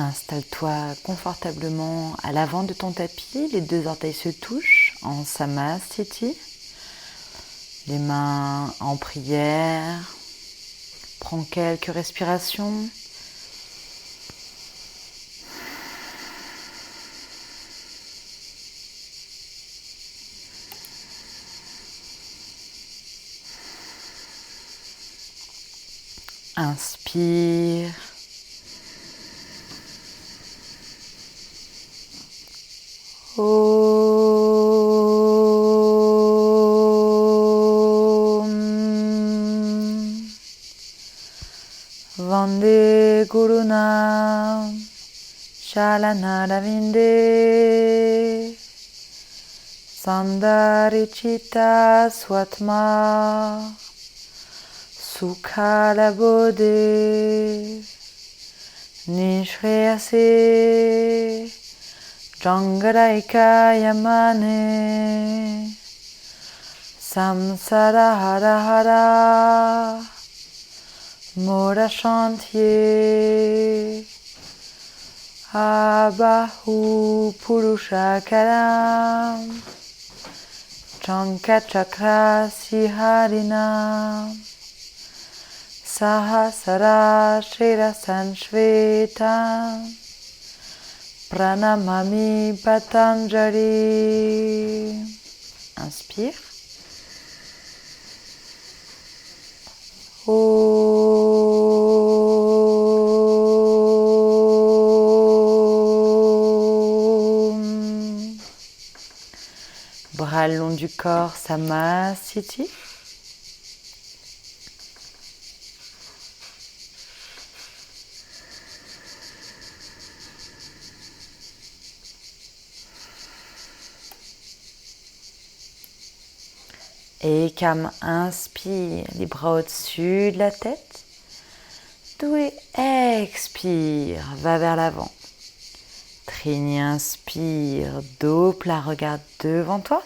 Installe-toi confortablement à l'avant de ton tapis, les deux orteils se touchent en Samasthiti, les mains en prière. Prends quelques respirations. Inspire. Vande Guruna Shalanaravinda Sandaricita Swatma Sukhalabodhe Nishreyase Jangaraika Yamane Samsara Hara Hara Mora Chantier Abahu Purusha Kalam Chanka Chakra Siharina Sahasara Shira Sanshveta Pranamami Patanjali. Inspire. Bras le long du corps, Samasthiti. Et Ekam, inspire, les bras au-dessus de la tête. Doué, expire, va vers l'avant. Trini, inspire, dos plat, regarde devant toi.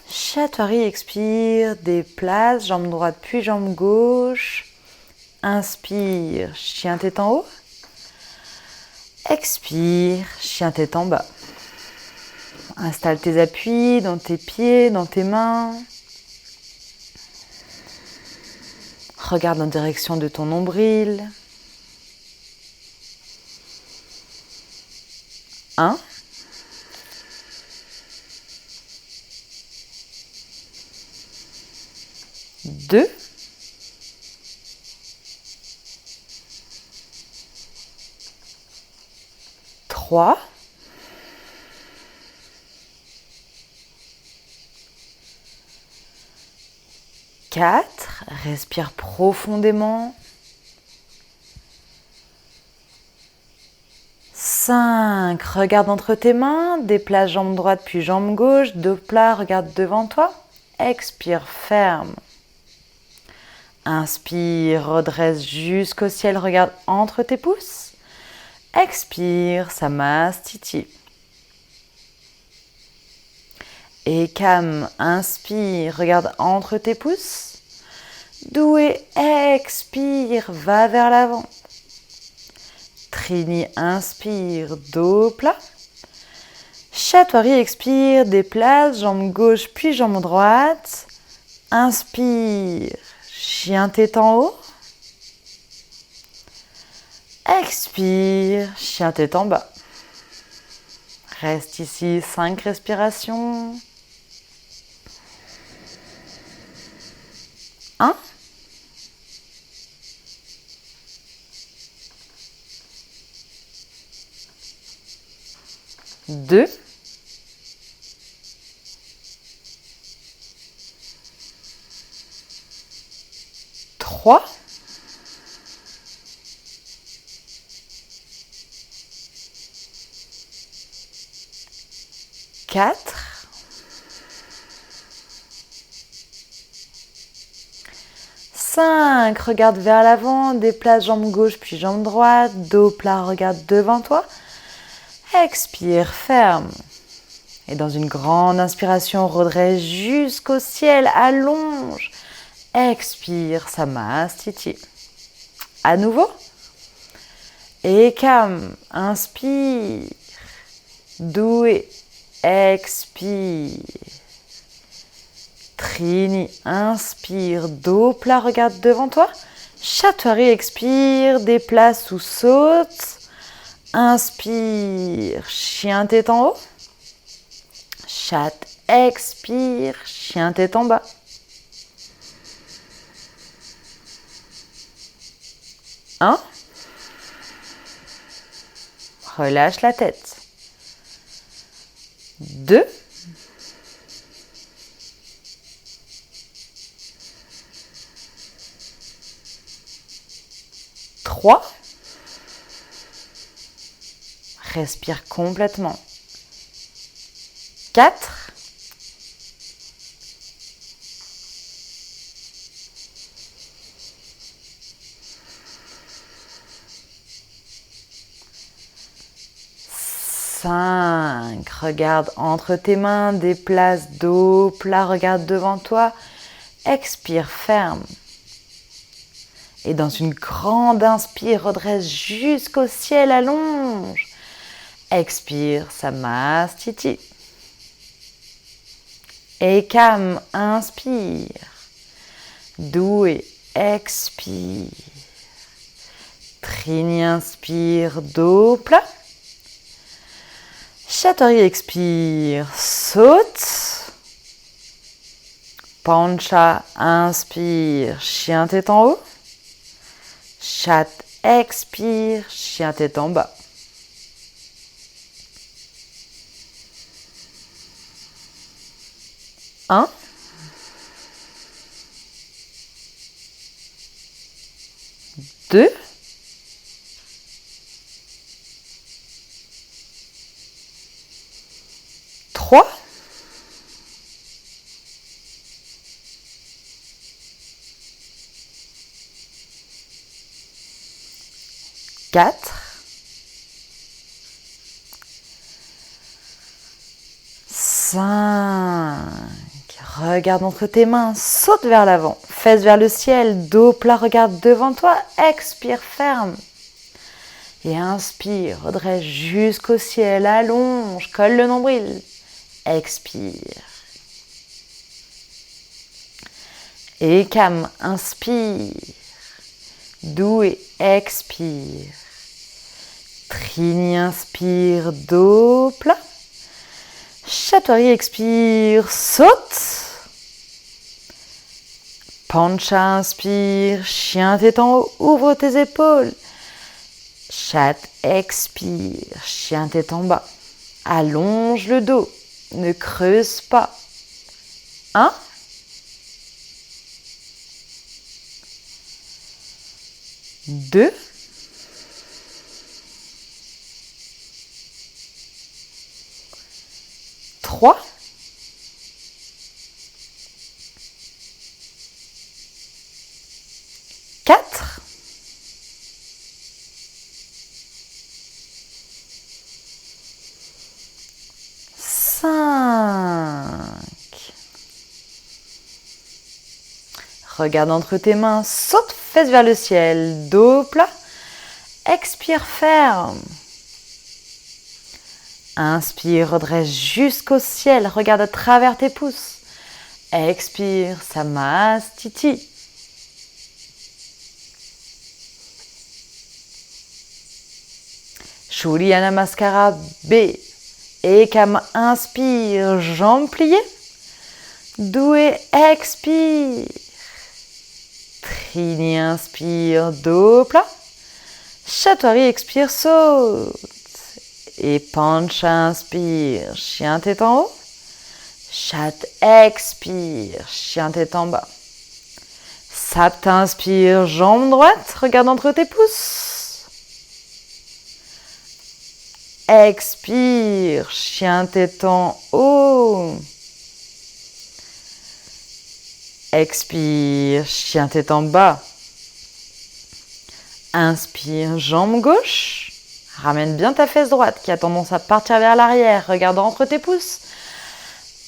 Chaturanga, expire, déplace, jambe droite puis jambe gauche. Inspire, chien tête en haut. Expire, chien tête en bas. Installe tes appuis dans tes pieds, dans tes mains. Regarde en direction de ton nombril. 1. 2. 3. 4. Respire profondément. 5. Regarde entre tes mains, déplace jambe droite puis jambe gauche, dos plat, regarde devant toi. Expire, ferme. Inspire, redresse jusqu'au ciel, regarde entre tes pouces. Expire, Samasthiti. Ekam, inspire, regarde entre tes pouces. Doué, expire, va vers l'avant. Trini, inspire, dos plat. Chaturanga, expire, déplace, jambe gauche puis jambe droite. Inspire, chien tête en haut. Expire, chien tête en bas. Reste ici 5 respirations. 1. 2. 3. 4. 5. Regarde vers l'avant, déplace jambe gauche puis jambe droite, dos plat, regarde devant toi. Expire, ferme. Et dans une grande inspiration, redresse jusqu'au ciel, allonge. Expire, Samasthiti. À nouveau. Ekam, inspire. Doué, expire. Trini, inspire, dos plat, regarde devant toi. Chatori, expire, déplace ou saute. Inspire, chien tête en haut. Chat, expire, chien tête en bas. Un. Relâche la tête. 2. 3. Respire complètement. 4. 5. Regarde entre tes mains, déplace dos plat, regarde devant toi. Expire, ferme. Et dans une grande inspire, redresse jusqu'au ciel, allonge. Expire, Samastiti. Ekam, inspire. Doué, expire. Trini, inspire, dos plat. Chatori, expire, saute. Pancha, inspire, chien tête en haut. Chat, expire, chien tête en bas. Un. 2. 3. 4. 5. Regarde entre tes mains, saute vers l'avant, fesses vers le ciel, dos plat, regarde devant toi, expire, ferme. Et inspire, redresse jusqu'au ciel, allonge, colle le nombril. Expire. Ekam, inspire. Doué, expire. Trini, inspire, dos plat. Chatori, expire, saute. Pancha, inspire, chien tête en haut, ouvre tes épaules. Chat, expire, chien tête en bas. Allonge le dos, ne creuse pas. 1. 2. 3. 4. 5. Regarde entre tes mains, saute, fesses vers le ciel, dos plat. Expire, ferme. Inspire, redresse jusqu'au ciel, regarde à travers tes pouces. Expire, Samastiti. Surya Namaskara B. Ekam, inspire, jambes pliées. Doué, expire. Trini, inspire, dos plat. Chatori, expire, saute. Et Pancha, inspire, chien tête en haut. Chat, expire, chien tête en bas. Sapta, inspire, jambe droite, regarde entre tes pouces. Expire, chien tête en haut. Expire, chien tête en bas. Inspire, jambe gauche. Ramène bien ta fesse droite qui a tendance à partir vers l'arrière. Regarde entre tes pouces.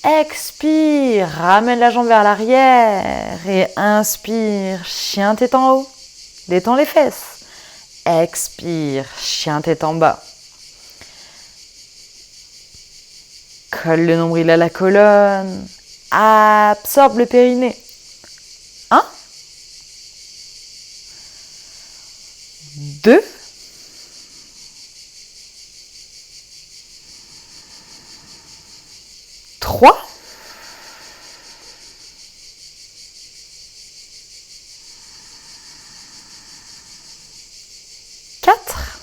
Expire, ramène la jambe vers l'arrière. Et inspire, chien tête en haut. Détends les fesses. Expire, chien tête en bas. Colle le nombril à la colonne. Absorbe le périnée. 1, 2, 3, 4,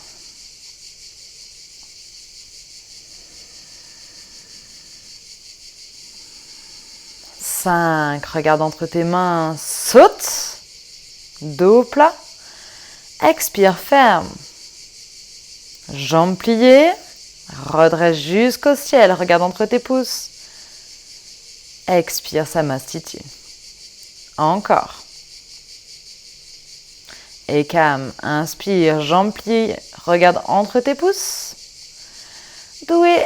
5, regarde entre tes mains, saute, dos plat, expire, ferme, jambes pliées, redresse jusqu'au ciel, regarde entre tes pouces, expire, Samastiti, encore, et calme, inspire, jambes pliées, regarde entre tes pouces, doué,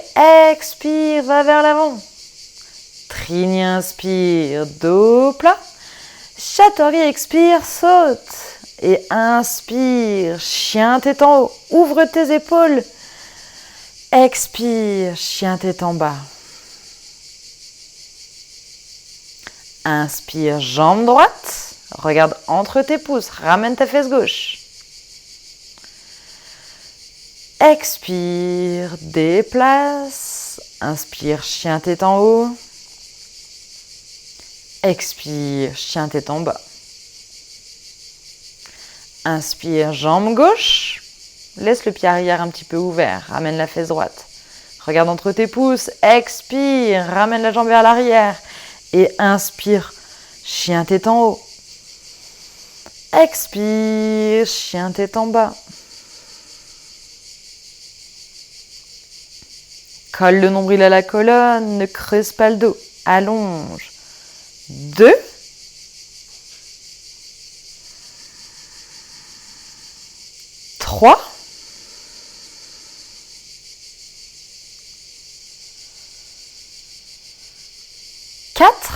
expire, va vers l'avant. Trini, inspire, dos plat. Chaturanga, expire, saute. Et inspire, chien tête en haut. Ouvre tes épaules. Expire, chien tête en bas. Inspire, jambe droite. Regarde entre tes pouces. Ramène ta fesse gauche. Expire, déplace. Inspire, chien tête en haut. Expire, chien tête en bas. Inspire, jambe gauche. Laisse le pied arrière un petit peu ouvert. Ramène la fesse droite. Regarde entre tes pouces. Expire, ramène la jambe vers l'arrière. Et inspire, chien tête en haut. Expire, chien tête en bas. Colle le nombril à la colonne. Ne creuse pas le dos. Allonge. 2, 3, 4,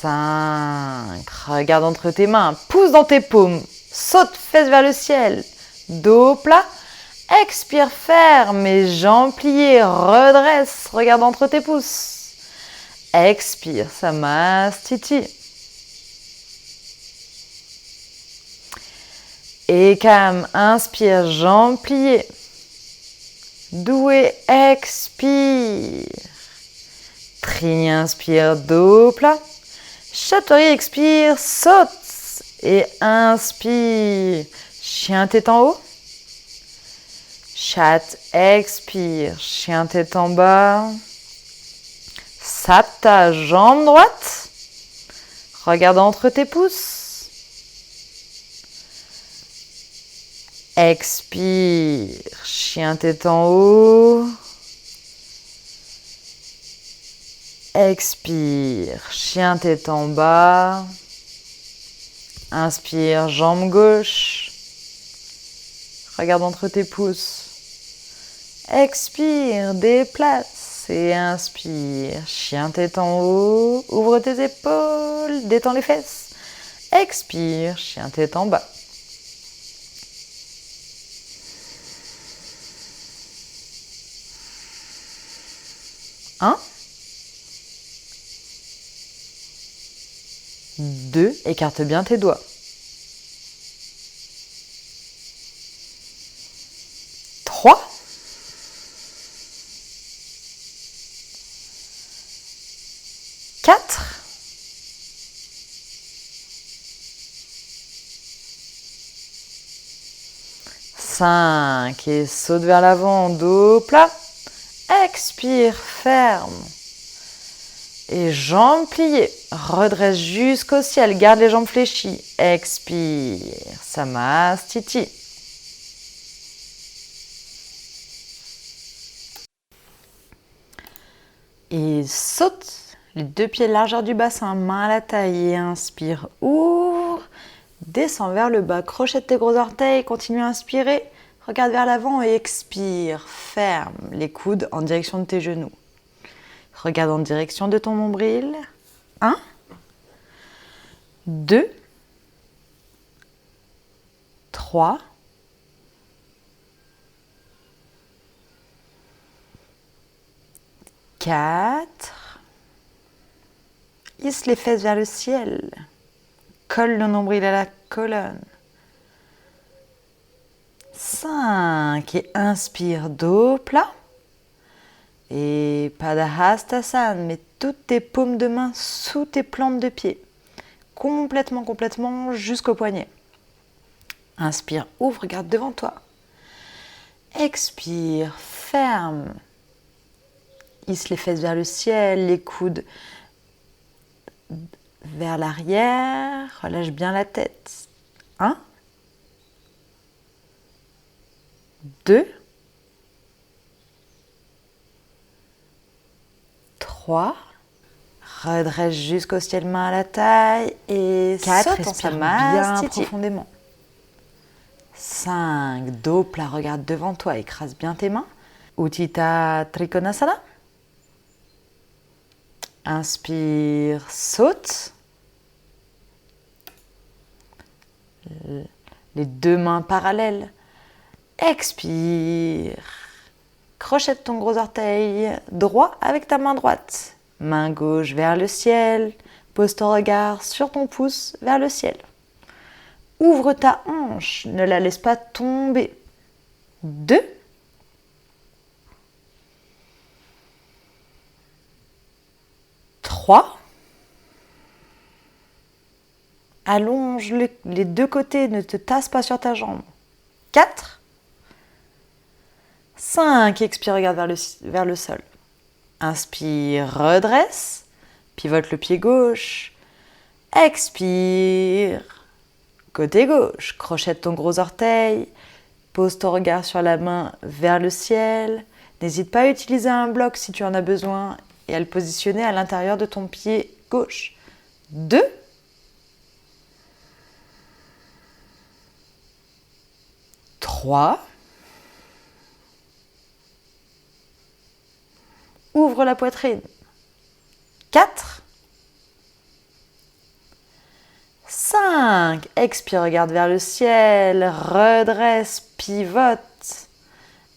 5. Regarde entre tes mains, pousse dans tes paumes, saute, fesses vers le ciel. Dos plat, expire, ferme et jambes pliées, redresse, regarde entre tes pouces. Expire, Samastiti. Et calme, inspire, jambes pliées. Doué, expire. Trini, inspire, dos plat. Chaturanga, expire, saute et inspire. Chien tête en haut. Chat, expire. Chien tête en bas. Sapta, jambe droite. Regarde entre tes pouces. Expire. Chien tête en haut. Expire. Chien tête en bas. Inspire, jambe gauche. Regarde entre tes pouces. Expire, déplace et inspire. Chien tête en haut. Ouvre tes épaules, détends les fesses. Expire, chien tête en bas. Un. 2, écarte bien tes doigts. 3. 4. 5. Et saute vers l'avant, dos plat. Expire, ferme. Et jambes pliées. Redresse jusqu'au ciel. Garde les jambes fléchies. Expire. Samastiti. Et saute. Les deux pieds largeur du bassin. Main à la taille. Et inspire. Ouvre. Descends vers le bas. Crochette tes gros orteils. Continue à inspirer. Regarde vers l'avant et expire. Ferme les coudes en direction de tes genoux. regarde en direction de ton nombril. 1, 2, 3, 4. Hisse les fesses vers le ciel. Colle le nombril à la colonne. 5. Et inspire, dos plat. Et Padahastasana, mets toutes tes paumes de main sous tes plantes de pied. Complètement jusqu'au poignet. Inspire, ouvre, regarde devant toi. Expire, ferme. Hisse les fesses vers le ciel, les coudes vers l'arrière. Relâche bien la tête. 1, 2, 3. Redresse jusqu'au ciel, main à la taille. Et 4, respire bien profondément. 5, dos plat, regarde devant toi, écrase bien tes mains. Utthita Trikonasana. Inspire, saute. Les deux mains parallèles. Expire. Crochette ton gros orteil droit avec ta main droite. Main gauche vers le ciel. Pose ton regard sur ton pouce vers le ciel. Ouvre ta hanche, ne la laisse pas tomber. 2. 3. Allonge les deux côtés, ne te tasse pas sur ta jambe. 4. 5. Expire, regarde vers le sol. Inspire, redresse. Pivote le pied gauche. Expire. Côté gauche, crochette ton gros orteil. Pose ton regard sur la main vers le ciel. N'hésite pas à utiliser un bloc si tu en as besoin et à le positionner à l'intérieur de ton pied gauche. 2. 3. Ouvre la poitrine. 4. 5. Expire, regarde vers le ciel. Redresse, pivote.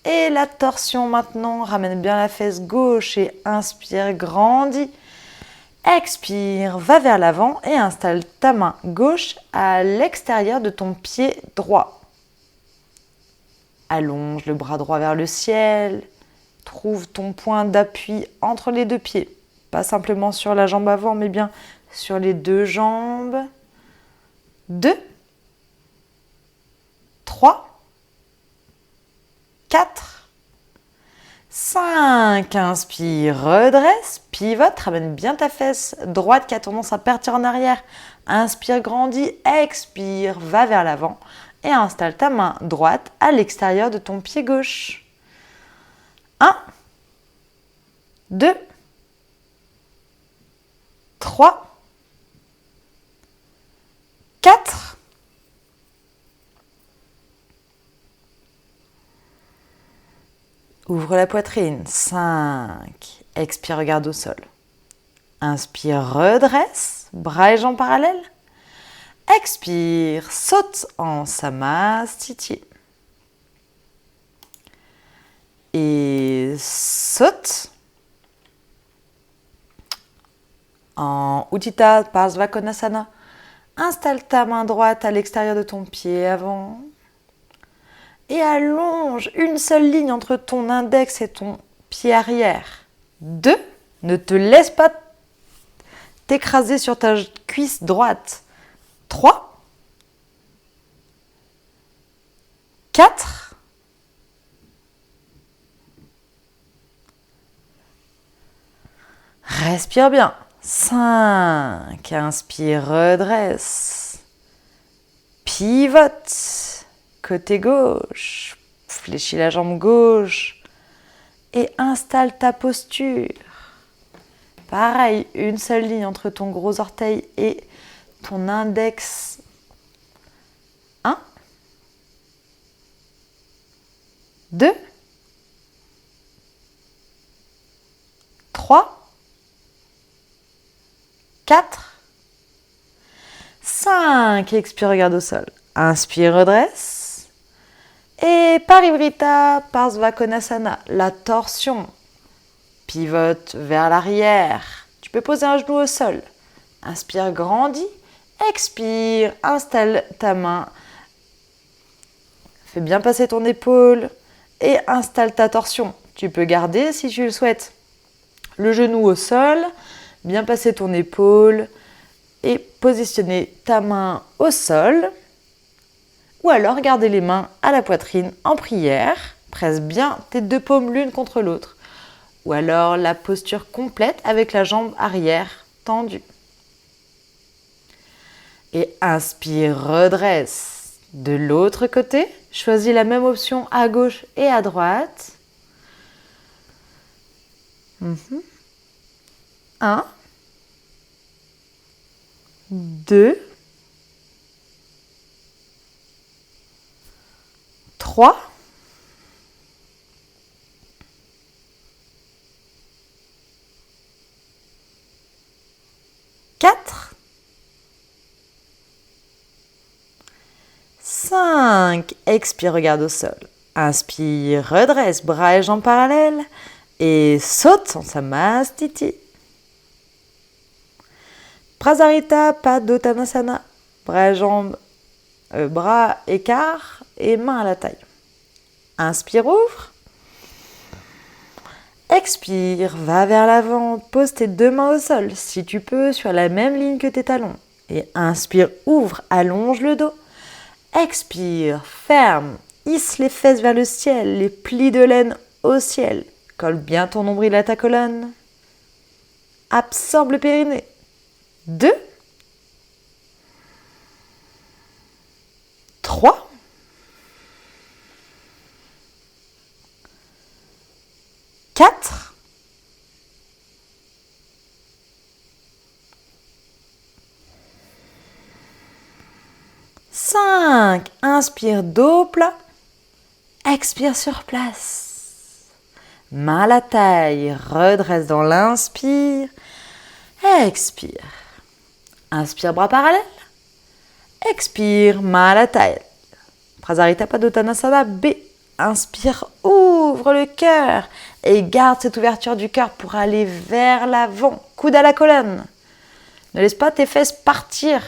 Et la torsion maintenant. Ramène bien la fesse gauche et inspire, grandis. Expire, va vers l'avant et installe ta main gauche à l'extérieur de ton pied droit. Allonge le bras droit vers le ciel. Trouve ton point d'appui entre les deux pieds. Pas simplement sur la jambe avant, mais bien sur les deux jambes. 2, 3, 4, 5. Inspire, redresse, pivote, ramène bien ta fesse droite qui a tendance à partir en arrière. Inspire, grandis, expire, va vers l'avant et installe ta main droite à l'extérieur de ton pied gauche. 1, 2, 3, 4. Ouvre la poitrine. 5. Expire, regarde au sol. Inspire, redresse, bras et jambes parallèles. Expire, saute en Samastiti. Et saute en Utthita Parsvakonasana. Installe ta main droite à l'extérieur de ton pied avant. Et allonge une seule ligne entre ton index et ton pied arrière. 2. Ne te laisse pas t'écraser sur ta cuisse droite. 3. 4. 'Respire bien. 5. Inspire, redresse. Pivote. Côté gauche. Fléchis la jambe gauche. Et installe ta posture. Pareil, une seule ligne entre ton gros orteil et ton index. 1. 2. 3. 4, 5, expire, regarde au sol. Inspire, redresse. Et Parivrtta, Parsvakonasana, la torsion. Pivote vers l'arrière. Tu peux poser un genou au sol. Inspire, grandis. Expire, installe ta main. Fais bien passer ton épaule et installe ta torsion. Tu peux garder, si tu le souhaites, le genou au sol, bien passer ton épaule et positionner ta main au sol. Ou alors garder les mains à la poitrine en prière. Presse bien tes deux paumes l'une contre l'autre. Ou alors la posture complète avec la jambe arrière tendue. Et inspire, redresse. De l'autre côté, choisis la même option à gauche et à droite. 1, 2, 3, 4, 5. Expire, regarde au sol. Inspire, redresse, bras et jambes parallèles. Et saute en Samastiti. Prasarita Padottanasana. Bras et jambes, bras écart et mains à la taille. Inspire, ouvre. Expire, va vers l'avant, pose tes deux mains au sol, si tu peux, sur la même ligne que tes talons. Et inspire, ouvre, allonge le dos. Expire, ferme, hisse les fesses vers le ciel, les plis de laine au ciel. Colle bien ton nombril à ta colonne. Absorbe le périnée. 2, 3, 4, 5. Inspire, dos plat. Expire sur place. Main à la taille, redresse dans l'inspire. Expire. Inspire, bras parallèles. Expire, main à la taille. Prasarita Padottanasana B. Inspire, ouvre le cœur et garde cette ouverture du cœur pour aller vers l'avant. Coude à la colonne. Ne laisse pas tes fesses partir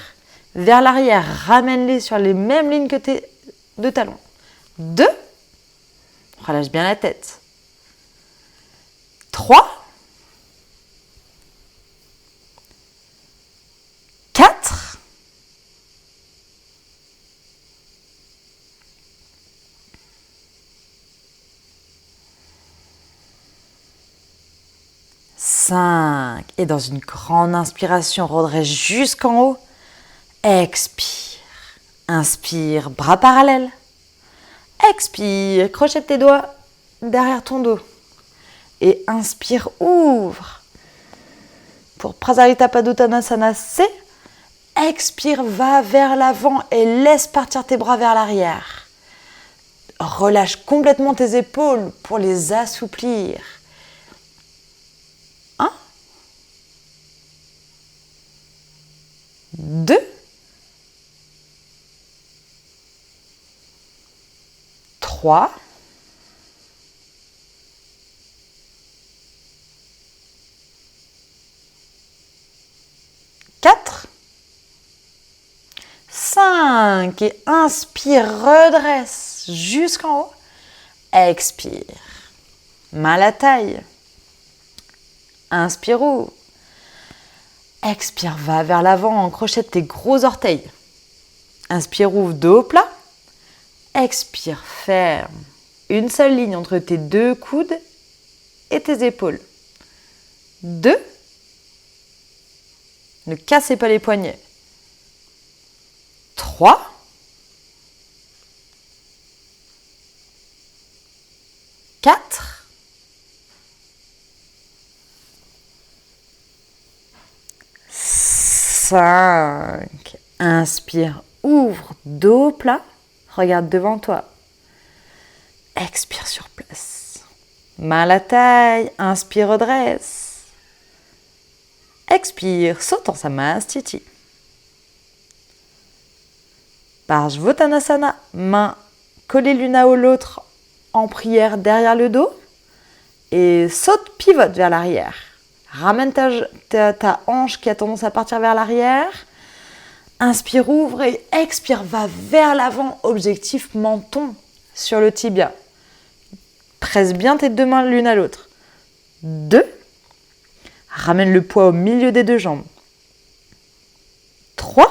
vers l'arrière. Ramène-les sur les mêmes lignes que tes deux talons. 2. Relâche bien la tête. 3. 4. 5. Et dans une grande inspiration, redresse jusqu'en haut. Expire. Inspire, bras parallèles. Expire, crochette tes doigts derrière ton dos. Et inspire, ouvre. Pour Prasarita Padottanasana C, expire, va vers l'avant et laisse partir tes bras vers l'arrière. Relâche complètement tes épaules pour les assouplir. 1, 2, 3, 4, 5. Et inspire, redresse jusqu'en haut. Expire. Main à la taille. Inspire, ouvre. Expire, va vers l'avant, crochette tes gros orteils. Inspire, ouvre, dos plat. Expire, ferme. Une seule ligne entre tes deux coudes et tes épaules. 2. Ne cassez pas les poignets. 3. 4. 5. Inspire, ouvre, dos plat. Regarde devant toi. Expire sur place. Main à la taille. Inspire, redresse. Expire, saute en Samastiti. Parshvottanasana, mains collées l'une à l'autre en prière derrière le dos. Et saute, pivote vers l'arrière. Ramène ta hanche qui a tendance à partir vers l'arrière. Inspire, ouvre et expire, va vers l'avant. Objectif menton sur le tibia. Presse bien tes deux mains l'une à l'autre. 2. Ramène le poids au milieu des deux jambes. 3.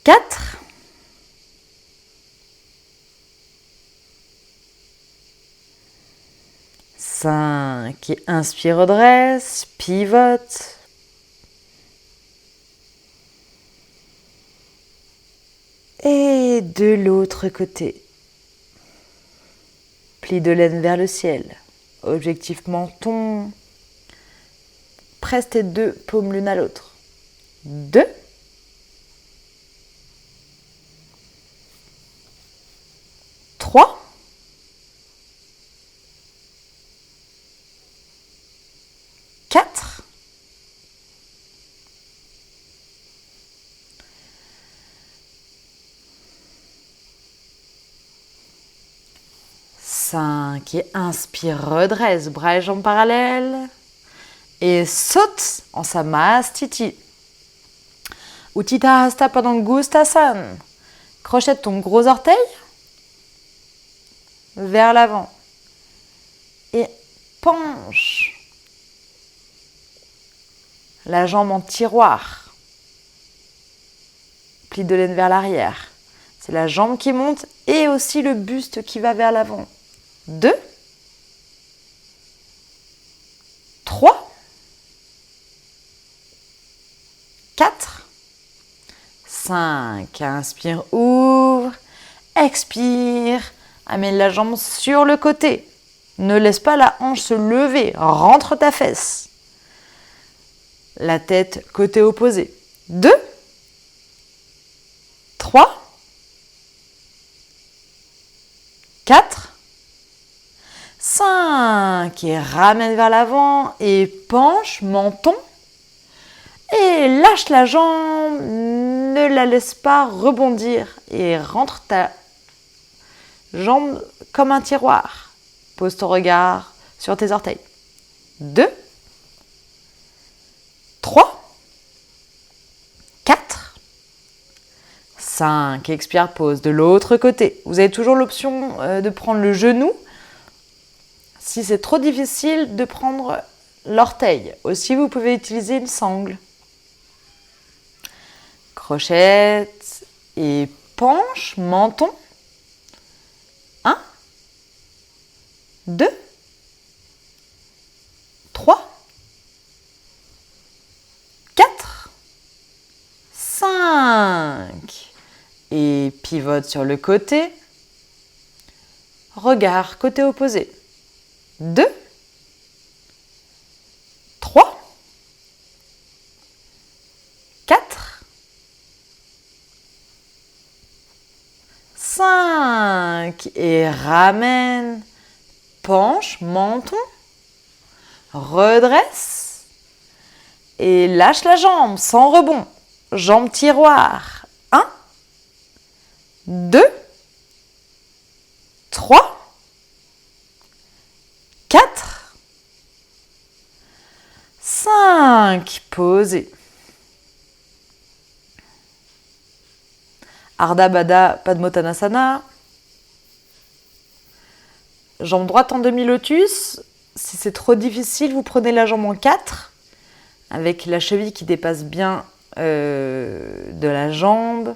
4. 5. Et inspire, redresse, pivote. Et de l'autre côté. Pli de laine vers le ciel. Objectif menton. Presse tes deux paumes l'une à l'autre. 2. 3. 4. 5. Et inspire, redresse, bras et jambes parallèles. Et saute en Samastiti. Utthita Hasta Padangusthasana. Crochette ton gros orteil vers l'avant. Et penche la jambe en tiroir. Pli de laine vers l'arrière. C'est la jambe qui monte et aussi le buste qui va vers l'avant. 2. 3. 4. 5. Inspire, ouvre. Expire. Amène la jambe sur le côté. Ne laisse pas la hanche se lever. Rentre ta fesse. La tête côté opposé. 2. 3. 4. 5. Et ramène vers l'avant et penche, menton. Et lâche la jambe, ne la laisse pas rebondir. Et rentre ta jambe comme un tiroir. Pose ton regard sur tes orteils. 2. 3. 4. 5. Expire, pose de l'autre côté. Vous avez toujours l'option de prendre le genou. Si c'est trop difficile, de prendre l'orteil. Aussi, vous pouvez utiliser une sangle. Crochette et penche, menton. 1. 2. 3. 4. 5. Et pivote sur le côté. Regard côté opposé. 2. 3. 4. 5. Et ramène. Penche, menton. Redresse. Et lâche la jambe sans rebond. Jambe tiroir. 1. 2. 3. 4. 5. Posez. Ardha Baddha Padmottanasana. Jambe droite en demi-lotus. Si c'est trop difficile, vous prenez la jambe en 4 avec la cheville qui dépasse bien de la jambe.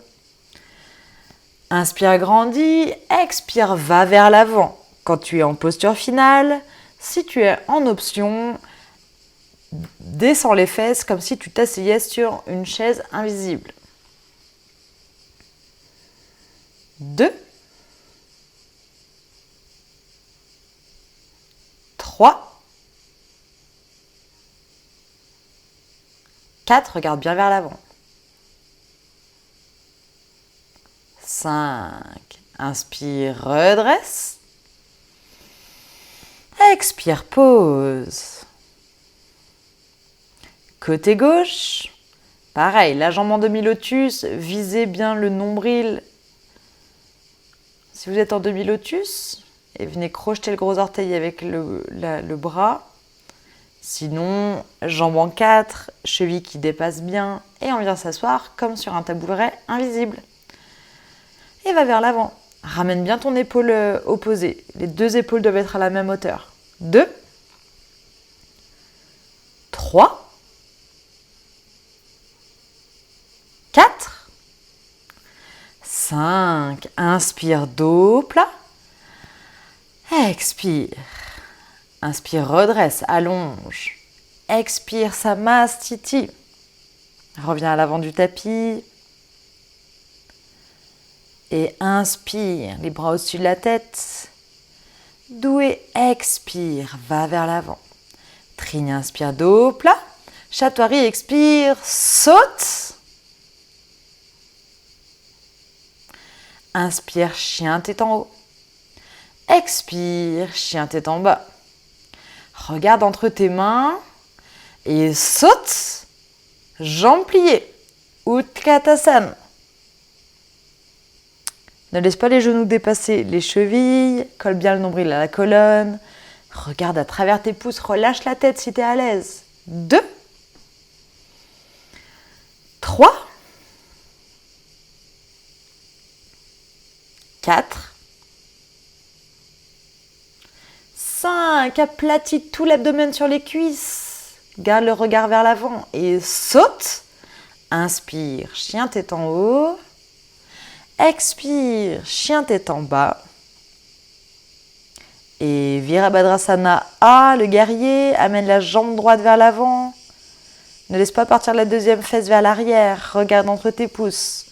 Inspire, grandis. Expire, va vers l'avant. Quand tu es en posture finale, si tu es en option, descends les fesses comme si tu t'asseyais sur une chaise invisible. 2. 3. 4. Regarde bien vers l'avant. 5. Inspire, redresse. Expire, pause. Côté gauche, pareil, la jambe en demi-lotus, visez bien le nombril. Si vous êtes en demi-lotus, et venez crocheter le gros orteil avec le bras. Sinon, jambes en 4, cheville qui dépasse bien, et on vient s'asseoir comme sur un tabouret invisible. Et va vers l'avant. Ramène bien ton épaule opposée. Les deux épaules doivent être à la même hauteur. 2, 3, 4, 5. Inspire, dos plat. Expire. Inspire, redresse, allonge. Expire, Samastiti. Reviens à l'avant du tapis. Et inspire, les bras au-dessus de la tête. Doué, expire, va vers l'avant. Trigne, inspire, dos plat. Chatoirie, expire, saute. Inspire, chien tête en haut. Expire, chien tête en bas. Regarde entre tes mains et saute. Jambes pliées. Utkatasana. Ne laisse pas les genoux dépasser les chevilles. Colle bien le nombril à la colonne. Regarde à travers tes pouces. Relâche la tête si tu es à l'aise. 2, 3, 4, 5. Aplatis tout l'abdomen sur les cuisses. Garde le regard vers l'avant et saute. Inspire, chien tête en haut. Expire, chien tête en bas. Et Virabhadrasana A, le guerrier. Amène la jambe droite vers l'avant. Ne laisse pas partir la deuxième fesse vers l'arrière. Regarde entre tes pouces.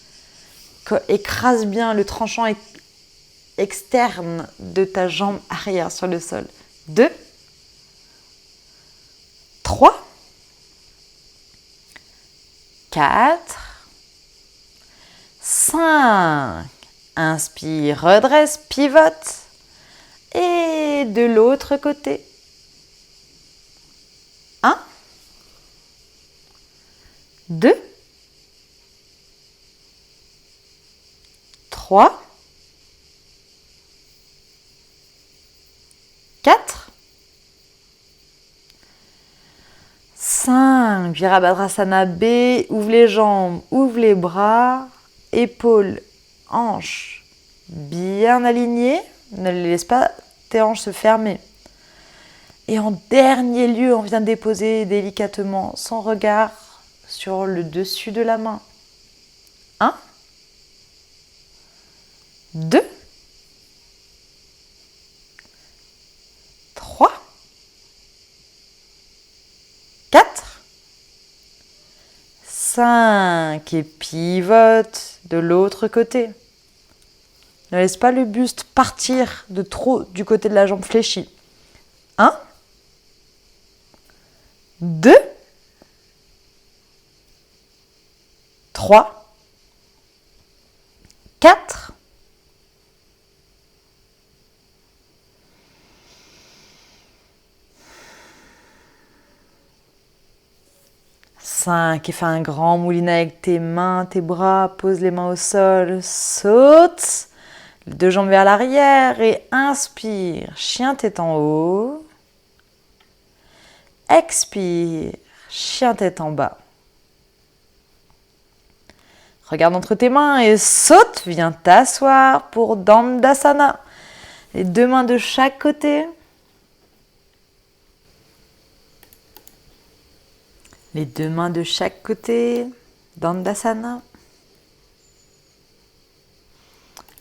Écrase bien le tranchant externe de ta jambe arrière sur le sol. 2, 3, 4, 5. Inspire, redresse, pivote. Et de l'autre côté. 1, 2, 3, 4, 5. Virabhadrasana B. Ouvre les jambes, ouvre les bras. Épaules, hanches bien alignées. Ne laisse pas tes hanches se fermer. Et en dernier lieu, on vient déposer délicatement son regard sur le dessus de la main. 1, 2, 3, 4, 5. Et pivote de l'autre côté. Ne laisse pas le buste partir de trop du côté de la jambe fléchie. 1, 2, 3, 4, 5. Et fais un grand moulinet avec tes mains, tes bras. Pose les mains au sol. Saute. Les deux jambes vers l'arrière et inspire. Chien tête en haut. Expire. Chien tête en bas. Regarde entre tes mains et saute. Viens t'asseoir pour Dandasana. Les deux mains de chaque côté. Les deux mains de chaque côté. Dandasana.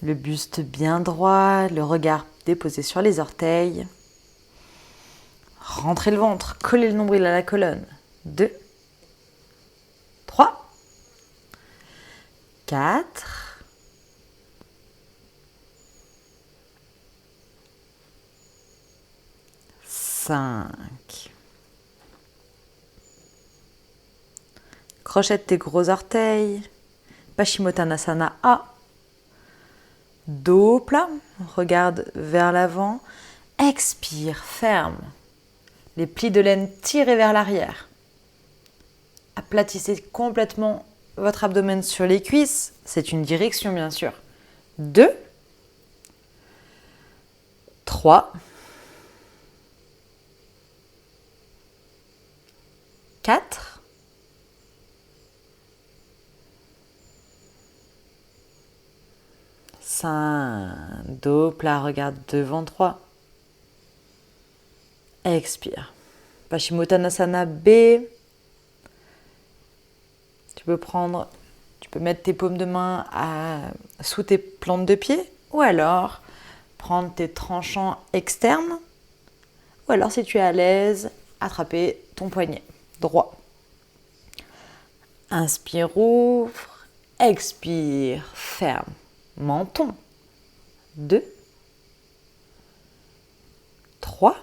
Le buste bien droit, le regard déposé sur les orteils. Rentrez le ventre, collez le nombril à la colonne. 2, 3, 4, 5. Crochette tes gros orteils. Paschimottanasana A. Dos plat, regarde vers l'avant. Expire, ferme. Les plis de laine tirés vers l'arrière. Aplatissez complètement votre abdomen sur les cuisses. C'est une direction, bien sûr. 2, 3, 4, 5. Dos plat, regarde devant 3. Expire. Paschimottanasana B. Tu peux mettre tes paumes de main sous tes plantes de pied, ou alors prendre tes tranchants externes, ou alors si tu es à l'aise, attraper ton poignet droit. Inspire, ouvre, expire, ferme. Menton. 2, 3,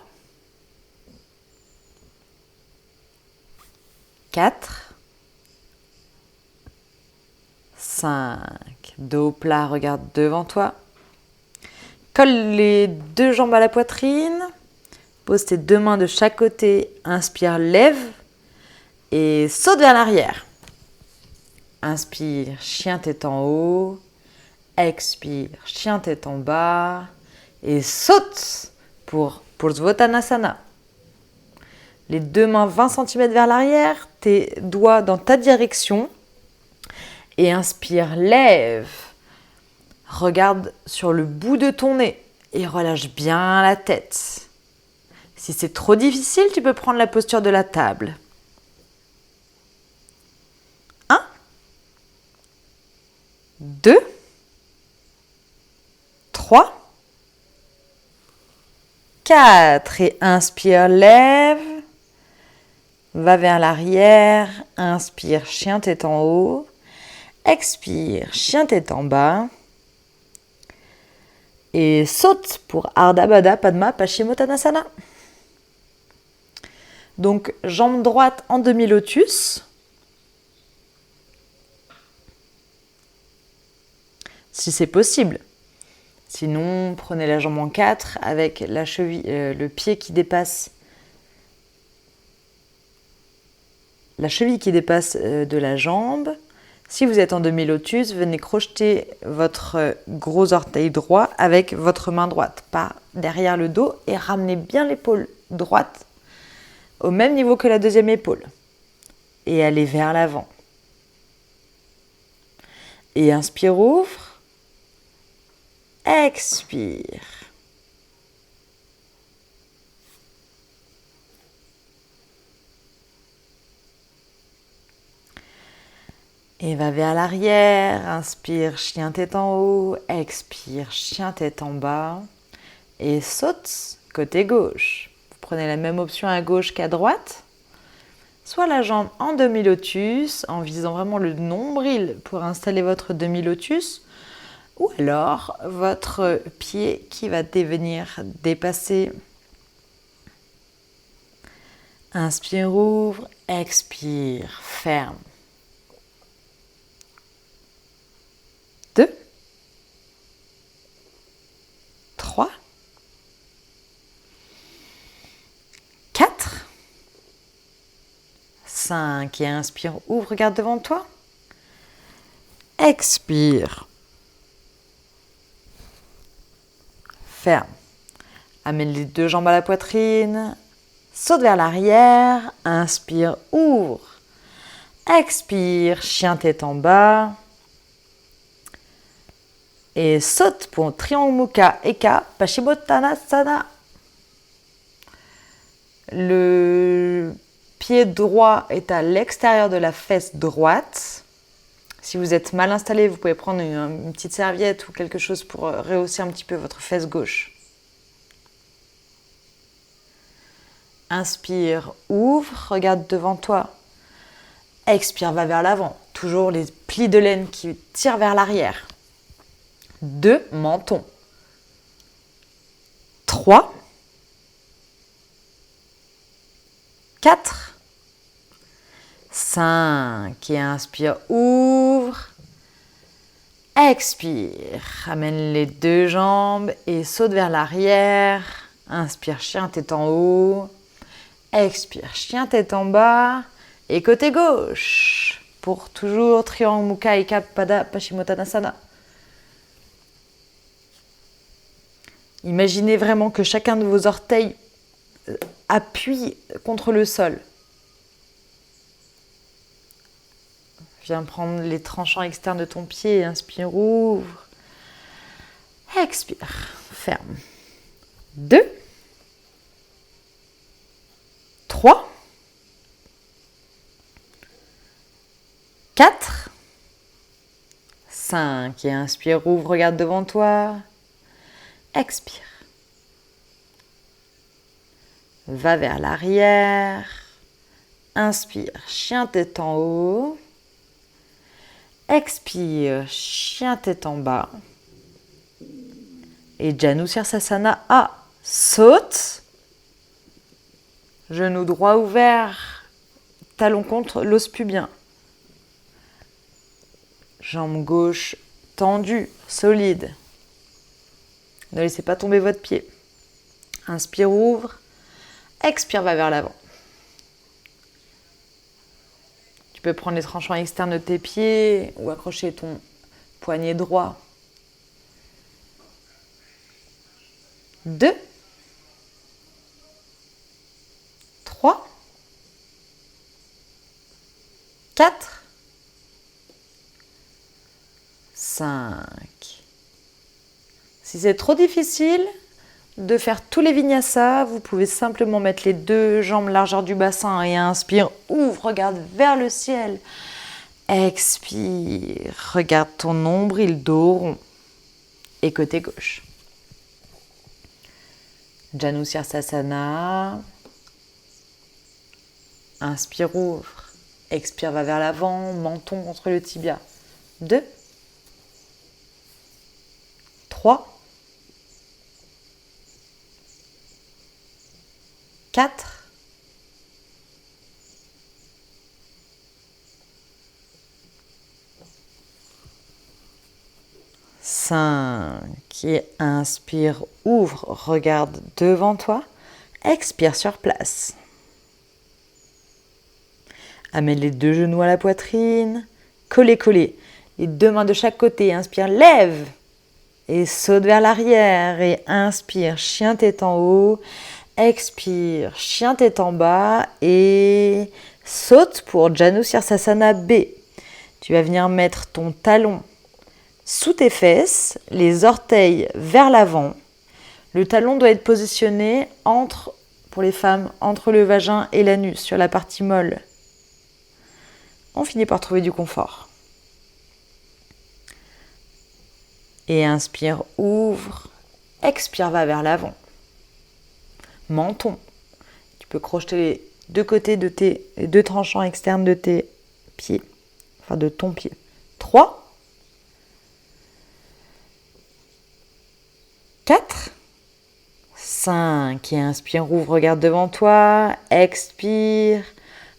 4, 5. Dos plat, regarde devant toi. Colle les 2 jambes à la poitrine. Pose tes 2 mains de chaque côté. Inspire, lève et saute vers l'arrière. Inspire, chien tête en haut. Expire, chien tête en bas. Et saute pour Svottanasana. Les 2 mains 20 cm vers l'arrière. Tes doigts dans ta direction. Et inspire, lève. Regarde sur le bout de ton nez et relâche bien la tête. Si c'est trop difficile, tu peux prendre la posture de la table. 1, 2, 3, 4. Et inspire, lève. Va vers l'arrière. Inspire, chien tête en haut. Expire, chien tête en bas. Et saute pour Ardha Baddha Padma Paschimottanasana. Donc, jambe droite en demi-lotus. Si c'est possible. Sinon, prenez la jambe en 4 avec la cheville, le pied qui dépasse. La cheville qui dépasse de la jambe. Si vous êtes en demi-lotus, venez crocheter votre gros orteil droit avec votre main droite, pas derrière le dos, et ramenez bien l'épaule droite au même niveau que la deuxième épaule. Et allez vers l'avant. Et inspire, ouvre. Expire. Et va vers l'arrière, inspire, chien tête en haut, expire, chien tête en bas et saute côté gauche. Vous prenez la même option à gauche qu'à droite, soit la jambe en demi-lotus en visant vraiment le nombril pour installer votre demi-lotus, ou alors votre pied qui va venir dépasser. Inspire, ouvre, expire, ferme. 2, 3, 4, 5. Et inspire, ouvre, regarde devant toi. Expire. Ferme. Amène les 2 jambes à la poitrine. Saute vers l'arrière. Inspire, ouvre. Expire, chien tête en bas. Et saute pour Triangle Mukha Eka Paschimottanasana. Le pied droit est à l'extérieur de la fesse droite. Si vous êtes mal installé, vous pouvez prendre une petite serviette ou quelque chose pour rehausser un petit peu votre fesse gauche. Inspire, ouvre, regarde devant toi. Expire, va vers l'avant. Toujours les plis de laine qui tirent vers l'arrière. 2, menton. 3, 4, 5. Et inspire, ouvre. Expire. Amène les 2 jambes et saute vers l'arrière. Inspire, chien tête en haut. Expire, chien tête en bas. Et côté gauche. Pour toujours triangle Mukha Eka Pada Paschimottanasana. Imaginez vraiment que chacun de vos orteils appuie contre le sol. Viens prendre les tranchants externes de ton pied. Inspire, ouvre. Expire, ferme. 2, 3, 4, 5. Et inspire, ouvre, regarde devant toi. Expire. Va vers l'arrière. Inspire, chien tête en haut. Expire, chien tête en bas. Et Janu Sirsasana A. Saute. Genou droit ouvert. Talon contre l'os pubien. Jambe gauche tendue, solide. Ne laissez pas tomber votre pied. Inspire, ouvre. Expire, va vers l'avant. Tu peux prendre les tranchants externes de tes pieds ou accrocher ton poignet droit. 2, 3, 4, 5. Si c'est trop difficile de faire tous les vinyasas, vous pouvez simplement mettre les 2 jambes largeur du bassin et inspire, ouvre, regarde vers le ciel. Expire, regarde ton nombril dos rond. Et côté gauche. Janu Sirsasana. Inspire, ouvre. Expire, va vers l'avant, menton contre le tibia. 2, 3, 4, 5. Et inspire, ouvre, regarde devant toi. Expire sur place. Amène les 2 genoux à la poitrine. Collez, collez. Les 2 mains de chaque côté. Inspire, lève. Et saute vers l'arrière. Et inspire, chien tête en haut. Expire, chien tête en bas. Et saute pour Janu Sirsasana B. Tu vas venir mettre ton talon sous tes fesses, les orteils vers l'avant. Le talon doit être positionné pour les femmes, entre le vagin et l'anus, sur la partie molle. On finit par trouver du confort. Et inspire, ouvre. Expire, va vers l'avant. Menton. Tu peux crocheter les 2 côtés de les 2 tranchants externes de tes pieds. Enfin, de ton pied. 3, 4, 5. Et inspire, ouvre, regarde devant toi. Expire.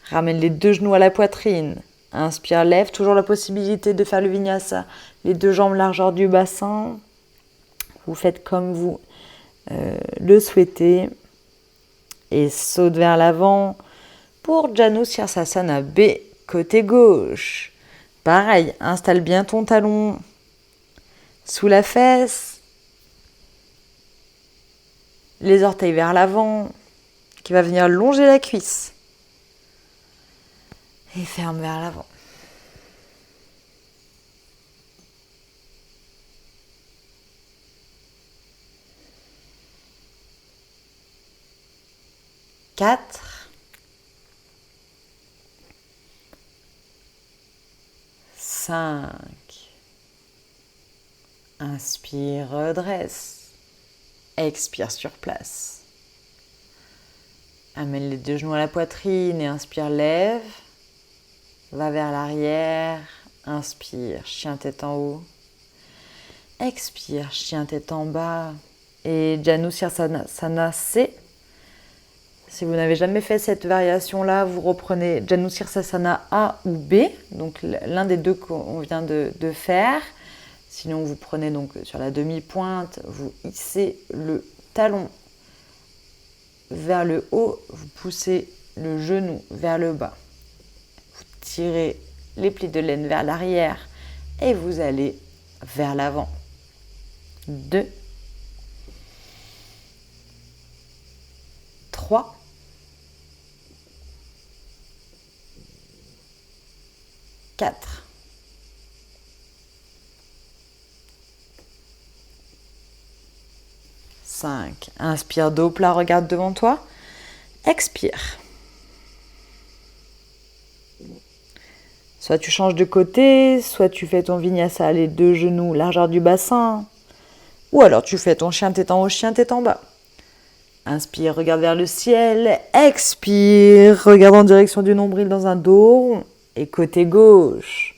Ramène les 2 genoux à la poitrine. Inspire, lève. Toujours la possibilité de faire le vinyasa. Les 2 jambes largeur du bassin. Vous faites comme vous le souhaitez. Et saute vers l'avant pour Janu Sirsasana B, côté gauche. Pareil, installe bien ton talon sous la fesse. Les orteils vers l'avant, qui va venir longer la cuisse. Et ferme vers l'avant. Quatre. 5. Inspire, redresse. Expire sur place. Amène les 2 genoux à la poitrine et inspire, lève. Va vers l'arrière. Inspire, chien tête en haut. Expire, chien tête en bas. Et Janu Sirsasana C. Si vous n'avez jamais fait cette variation-là, vous reprenez Janu Sirsasana A ou B, donc l'un des 2 qu'on vient de faire. Sinon, vous prenez donc sur la demi-pointe, vous hissez le talon vers le haut, vous poussez le genou vers le bas. Vous tirez les plis de laine vers l'arrière et vous allez vers l'avant. 2, 3, 4, 5. Inspire, dos plat, regarde devant toi. Expire. Soit tu changes de côté, soit tu fais ton vinyasa, les deux genoux, largeur du bassin. Ou alors tu fais ton chien tête en haut, chien tête en bas. Inspire, regarde vers le ciel. Expire, regarde en direction du nombril dans un dos rond. Et côté gauche.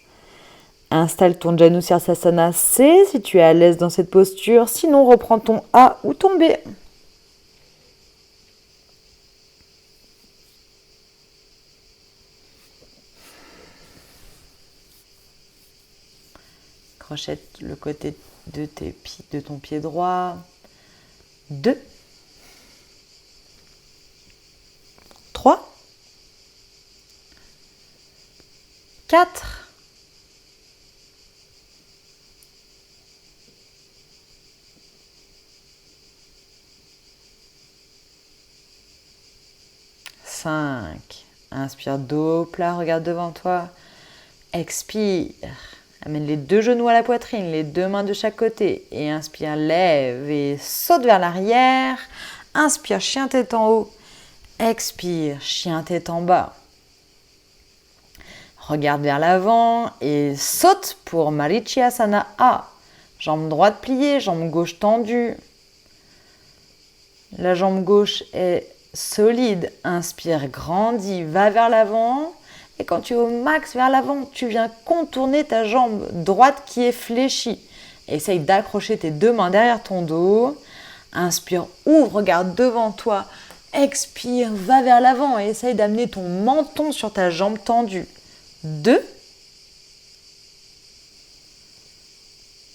Installe ton Janu Sirsasana C si tu es à l'aise dans cette posture. Sinon, reprends ton A ou ton B. Crochette le côté de ton pied droit. 2, 3, 4, 5. Inspire, dos plat, regarde devant toi. Expire. Amène les deux genoux à la poitrine, les deux mains de chaque côté. Et inspire, lève et saute vers l'arrière. Inspire, chien tête en haut. Expire, chien tête en bas. Regarde vers l'avant et saute pour Marichyasana A. Jambe droite pliée, jambe gauche tendue. La jambe gauche est solide. Inspire, grandis, va vers l'avant. Et quand tu es au max vers l'avant, tu viens contourner ta jambe droite qui est fléchie. Essaye d'accrocher tes deux mains derrière ton dos. Inspire, ouvre, regarde devant toi. Expire, va vers l'avant et essaye d'amener ton menton sur ta jambe tendue. 2,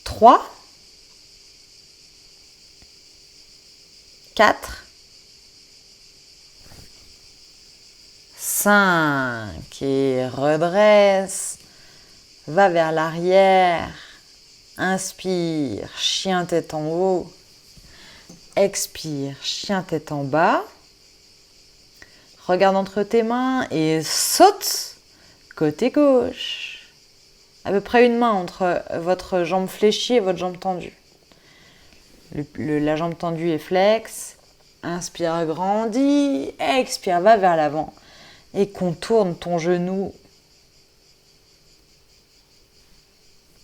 3, 4, 5. Et redresse. Va vers l'arrière. Inspire, chien tête en haut. Expire, chien tête en bas. Regarde entre tes mains et saute côté gauche. À peu près une main entre votre jambe fléchie et votre jambe tendue. La jambe tendue est flex. Inspire, grandis. Expire, va vers l'avant. Et contourne ton genou.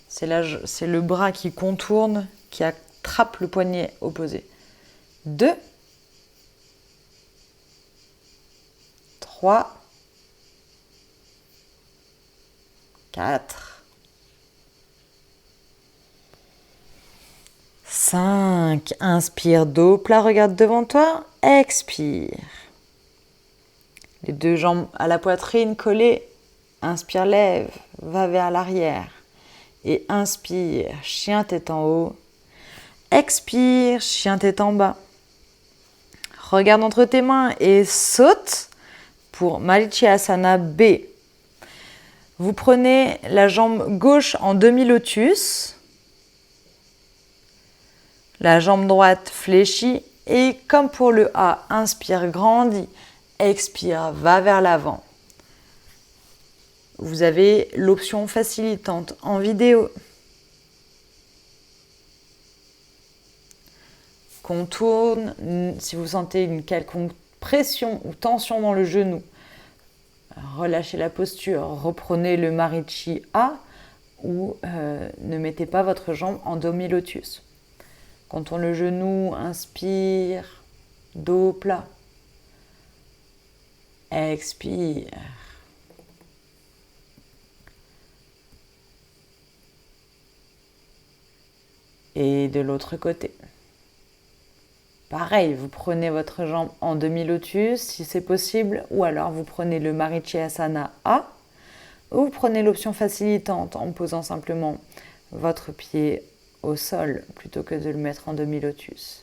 C'est le bras qui contourne, qui attrape le poignet opposé. 2, 3, 4, 5. Inspire, dos plat, regarde devant toi. Expire. Les deux jambes à la poitrine collées. Inspire, lève, va vers l'arrière. Et inspire, chien tête en haut. Expire, chien tête en bas. Regarde entre tes mains et saute pour Marichyasana B. Vous prenez la jambe gauche en demi-lotus. La jambe droite fléchie. Et comme pour le A, inspire, grandis. Expire, va vers l'avant. Vous avez l'option facilitante en vidéo. Contourne, si vous sentez une quelconque pression ou tension dans le genou, relâchez la posture, reprenez le Marichi A ou ne mettez pas votre jambe en demi-lotus. Contourne le genou, inspire, dos plat. Expire. Et de l'autre côté. Pareil, vous prenez votre jambe en demi-lotus si c'est possible, ou alors vous prenez le Marichyasana A, ou vous prenez l'option facilitante en posant simplement votre pied au sol plutôt que de le mettre en demi-lotus.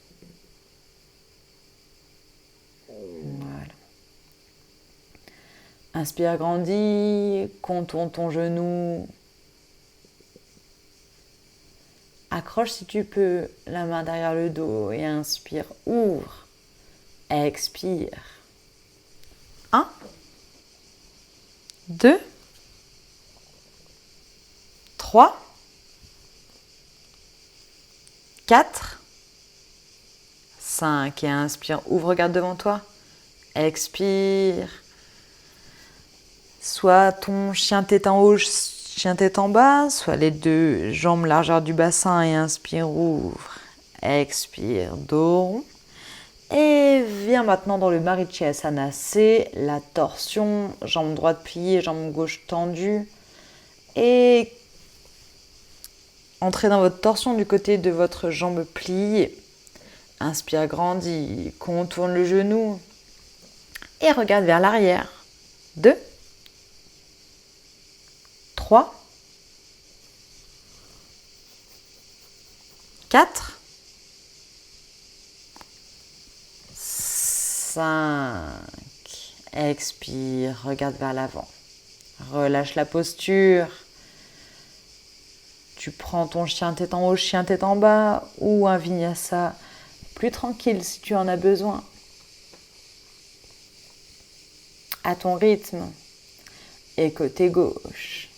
Inspire, grandis, contourne ton genou. Accroche si tu peux la main derrière le dos et inspire, ouvre. Expire. 1, 2, 3, 4, 5. Et inspire, ouvre, regarde devant toi. Expire. Soit ton chien tête en haut, chien tête en bas, soit les deux jambes largeur du bassin et inspire, ouvre. Expire, dos rond. Et viens maintenant dans le Marichyasana, c'est la torsion, jambe droite pliée, jambe gauche tendue. Et entrez dans votre torsion du côté de votre jambe pliée. Inspire, grandis, contourne le genou et regarde vers l'arrière. 2, 3, 4, 5. Expire, regarde vers l'avant. Relâche la posture. Tu prends ton chien tête en haut, chien tête en bas ou un vinyasa plus tranquille si tu en as besoin. À ton rythme. Et côté gauche.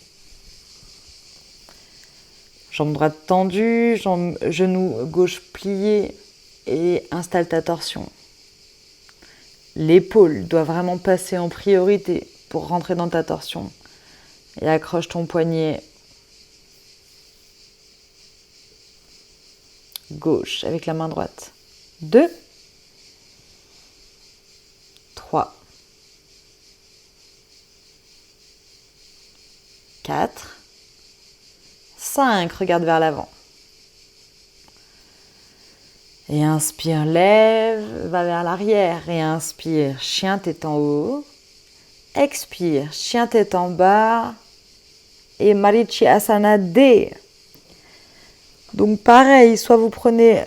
Jambe droite tendue, genou gauche plié et installe ta torsion. L'épaule doit vraiment passer en priorité pour rentrer dans ta torsion. Et accroche ton poignet gauche avec la main droite. 2, 3, 4, 5. Regarde vers l'avant. Et inspire, lève, va vers l'arrière. Et inspire, chien tête en haut. Expire, chien tête en bas. Et Marichyasana D. Donc pareil, soit vous prenez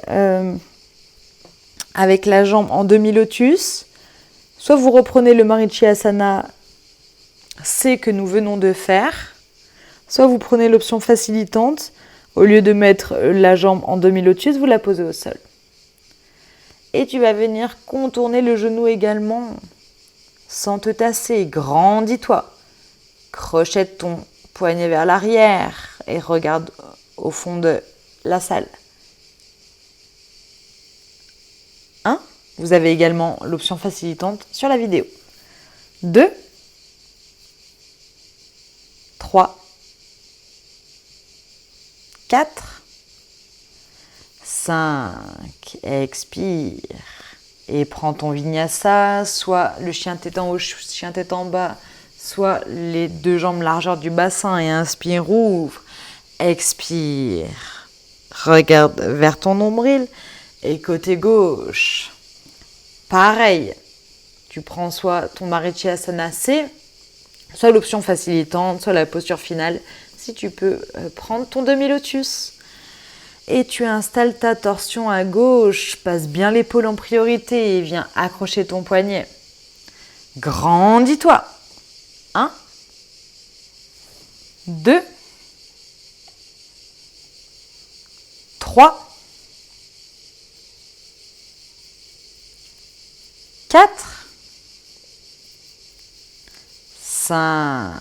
avec la jambe en demi-lotus, soit vous reprenez le Marichyasana C que nous venons de faire, soit vous prenez l'option facilitante, au lieu de mettre la jambe en demi-lotus, vous la posez au sol. Et tu vas venir contourner le genou également, sans te tasser, grandis-toi. Crochette ton poignet vers l'arrière et regarde au fond de la salle. 1. Vous avez également l'option facilitante sur la vidéo. 2. 3. 4. 5. Expire. Et prends ton vinyasa, soit le chien tête en haut, chien tête en bas, soit les deux jambes largeur du bassin et inspire, ouvre. Expire. Regarde vers ton nombril et côté gauche. Pareil, tu prends soit ton Marichyasana C, soit l'option facilitante, soit la posture finale, si tu peux prendre ton demi-lotus. Et tu installes ta torsion à gauche, passe bien l'épaule en priorité et viens accrocher ton poignet. Grandis-toi. 1, 2, 3, 4, 5.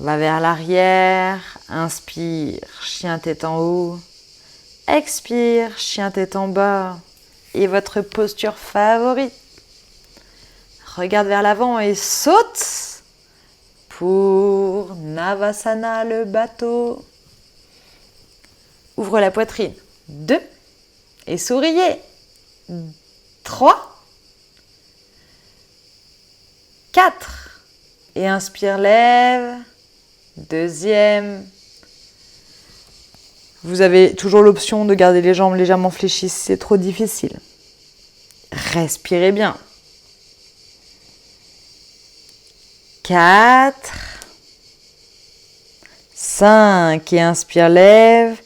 Va vers l'arrière, inspire, chien tête en haut, expire, chien tête en bas. Et votre posture favorite. Regarde vers l'avant et saute pour Navasana, le bateau. Ouvre la poitrine. 2. Et souriez. 3. 4. Et inspire, lève. Deuxième. Vous avez toujours l'option de garder les jambes légèrement fléchies si c'est trop difficile. Respirez bien. 4. 5. Et inspire, lève.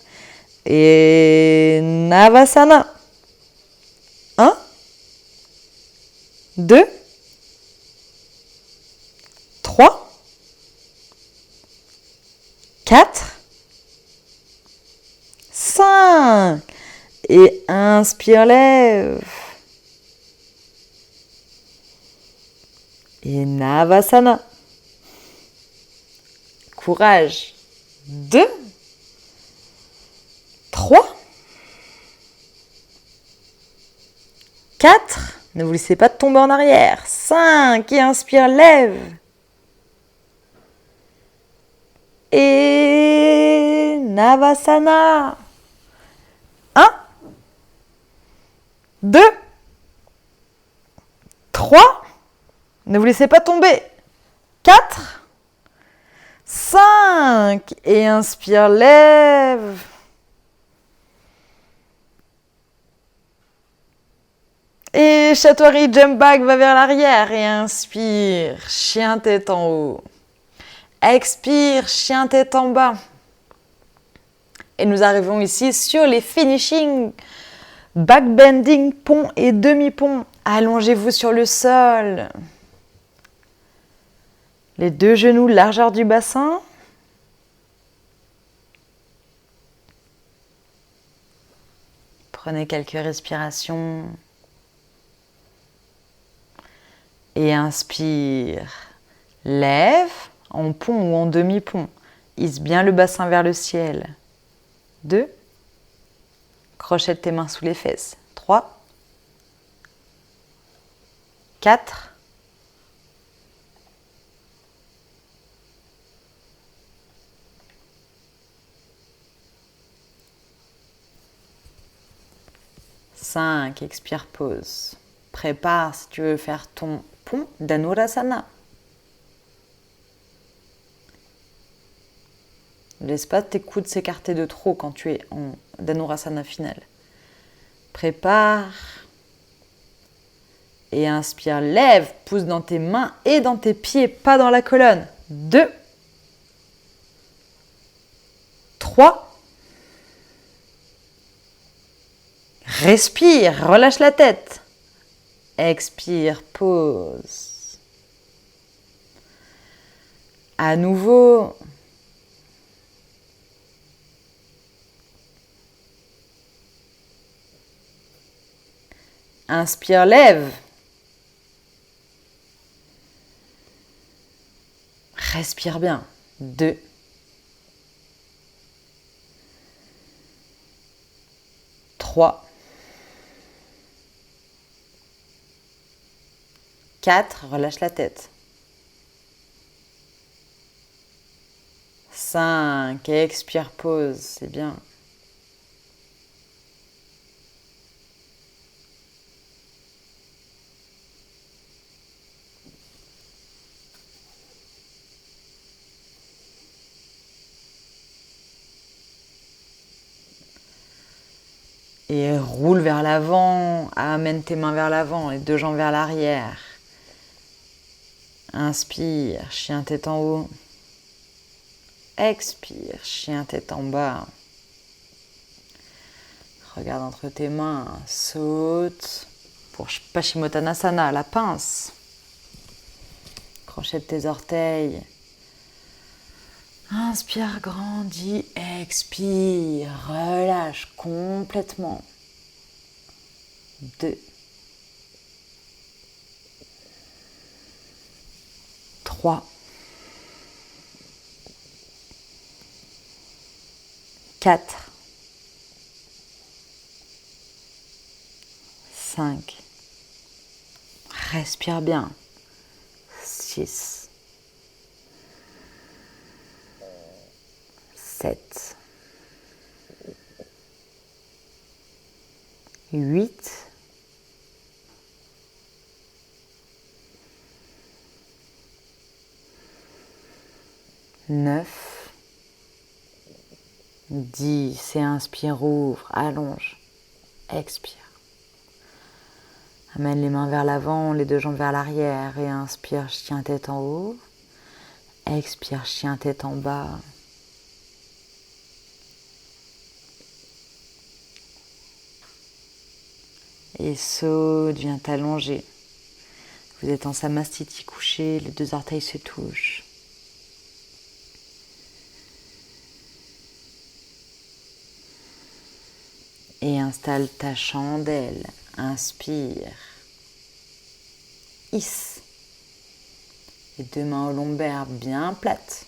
Et Navasana. 1. 2. 3, 4, 5. Et inspire, lève. Et Navasana. Courage. 2, 3, 4. Ne vous laissez pas tomber en arrière. 5. Et inspire, lève. Et Navasana. 1, 2, 3. Ne vous laissez pas tomber. 4, 5. Et inspire, lève. Et Chatori, jump back, va vers l'arrière. Et inspire, chien tête en haut. Expire, chien tête en bas. Et nous arrivons ici sur les finishing. Back bending, pont et demi-pont. Allongez-vous sur le sol. Les 2 genoux, largeur du bassin. Prenez quelques respirations. Et inspire. Lève en pont ou en demi-pont. Hisse bien le bassin vers le ciel. 2. Crochette tes mains sous les fesses. 3. 4. 5. Expire, pause. Prépare si tu veux faire ton pont d'Anurasana. Ne laisse pas tes coudes s'écarter de trop quand tu es en Dhanurasana final. Prépare. Et inspire, lève, pousse dans tes mains et dans tes pieds, pas dans la colonne. 2, 3. Respire, relâche la tête. Expire, pause. À nouveau. Inspire, lève. Respire bien. 2. 3. 4. Relâche la tête. 5. Expire, pause. C'est bien. Et roule vers l'avant, amène tes mains vers l'avant, les 2 jambes vers l'arrière. Inspire, chien tête en haut. Expire, chien tête en bas. Regarde entre tes mains, saute. Pour Paschimottanasana, la pince. Crochette tes orteils. Inspire, grandis, expire, relâche complètement. 2, 3, 4, 5. Respire bien. 6, 7, 8, 9, 10. Et inspire, ouvre, allonge, expire. Amène les mains vers l'avant, les 2 jambes vers l'arrière et inspire, chien tête en haut. Expire, chien tête en bas. Et saute, viens t'allonger. Vous êtes en samastiti couché, les deux orteils se touchent. Et installe ta chandelle. Inspire. Hisse. Les deux mains aux lombaires bien plates.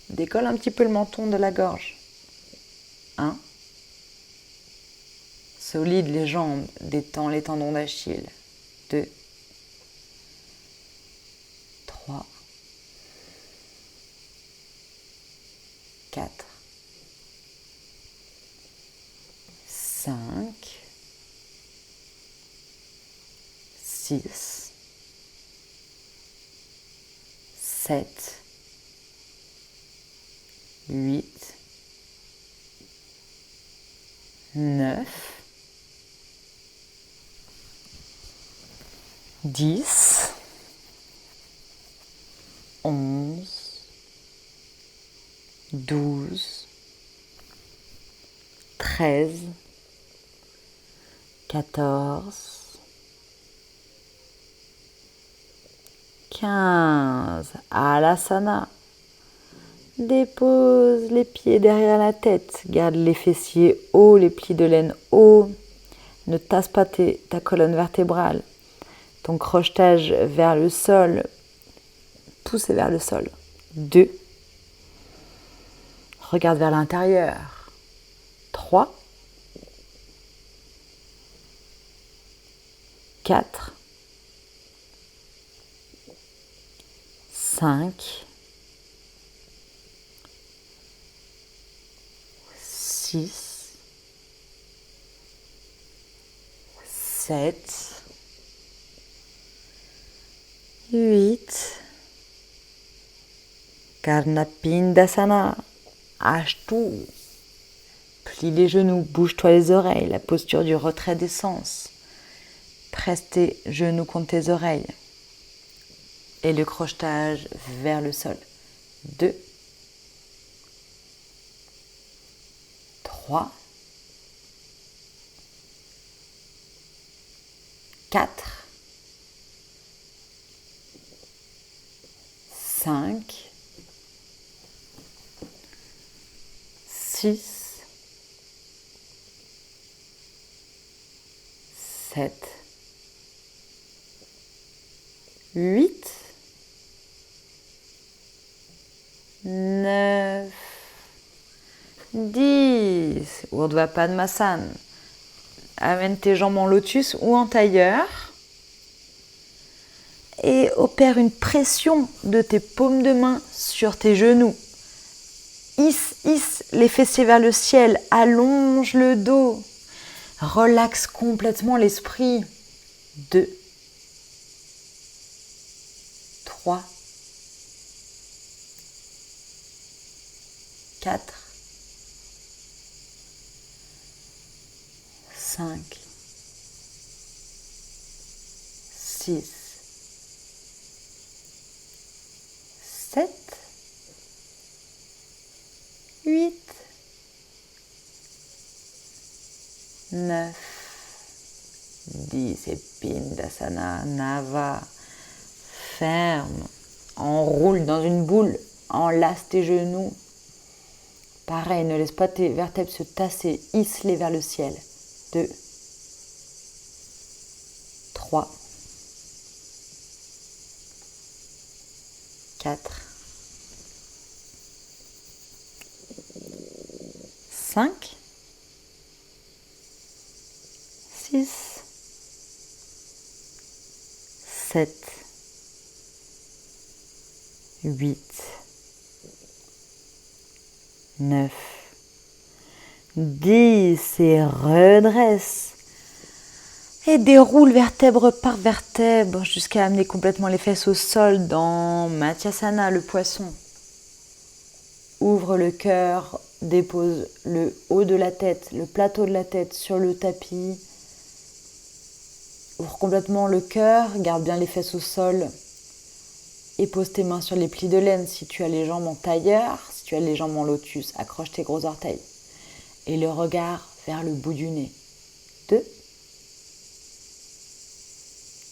Décolle un petit peu le menton de la gorge. 1. Solide les jambes, détends les tendons d'Achille. 2. 3. 4. 5. 6. 7. 8. 9. 10, 11, 12, 13, 14, 15. Alasana. Dépose les pieds derrière la tête. Garde les fessiers hauts, les plis de laine hauts. Ne tasse pas ta colonne vertébrale. Ton crochetage vers le sol, poussez vers le sol. 2. Regarde vers l'intérieur. 3. 4. 5. 6. 7. 8. Karnapindasana. Hache tout. Plie les genoux, bouge-toi les oreilles, la posture du retrait des sens. Presse tes genoux contre tes oreilles. Et le crochetage vers le sol. 2. 3. 4. 5, 6, 7, 8, 9, 10. Urdhva Padmasana. Amène tes jambes en lotus ou en tailleur. Et opère une pression de tes paumes de main sur tes genoux. Hisse les fessiers vers le ciel, allonge le dos, relaxe complètement l'esprit. 2, 3, 4, 5, 6, 7, 8, 9, 10. Et Pindasana, Nava. Ferme. Enroule dans une boule. Enlace tes genoux. Pareil, ne laisse pas tes vertèbres se tasser. Hisse-les vers le ciel. 2, 3, 4, 5, 6, 7, 8, 9, 10 et redresse. Et déroule vertèbre par vertèbre jusqu'à amener complètement les fesses au sol dans Matsyasana, le poisson. Ouvre le cœur, dépose le haut de la tête, le plateau de la tête sur le tapis. Ouvre complètement le cœur, garde bien les fesses au sol. Et pose tes mains sur les plis de laine si tu as les jambes en tailleur, si tu as les jambes en lotus. Accroche tes gros orteils. Et le regard vers le bout du nez. 2,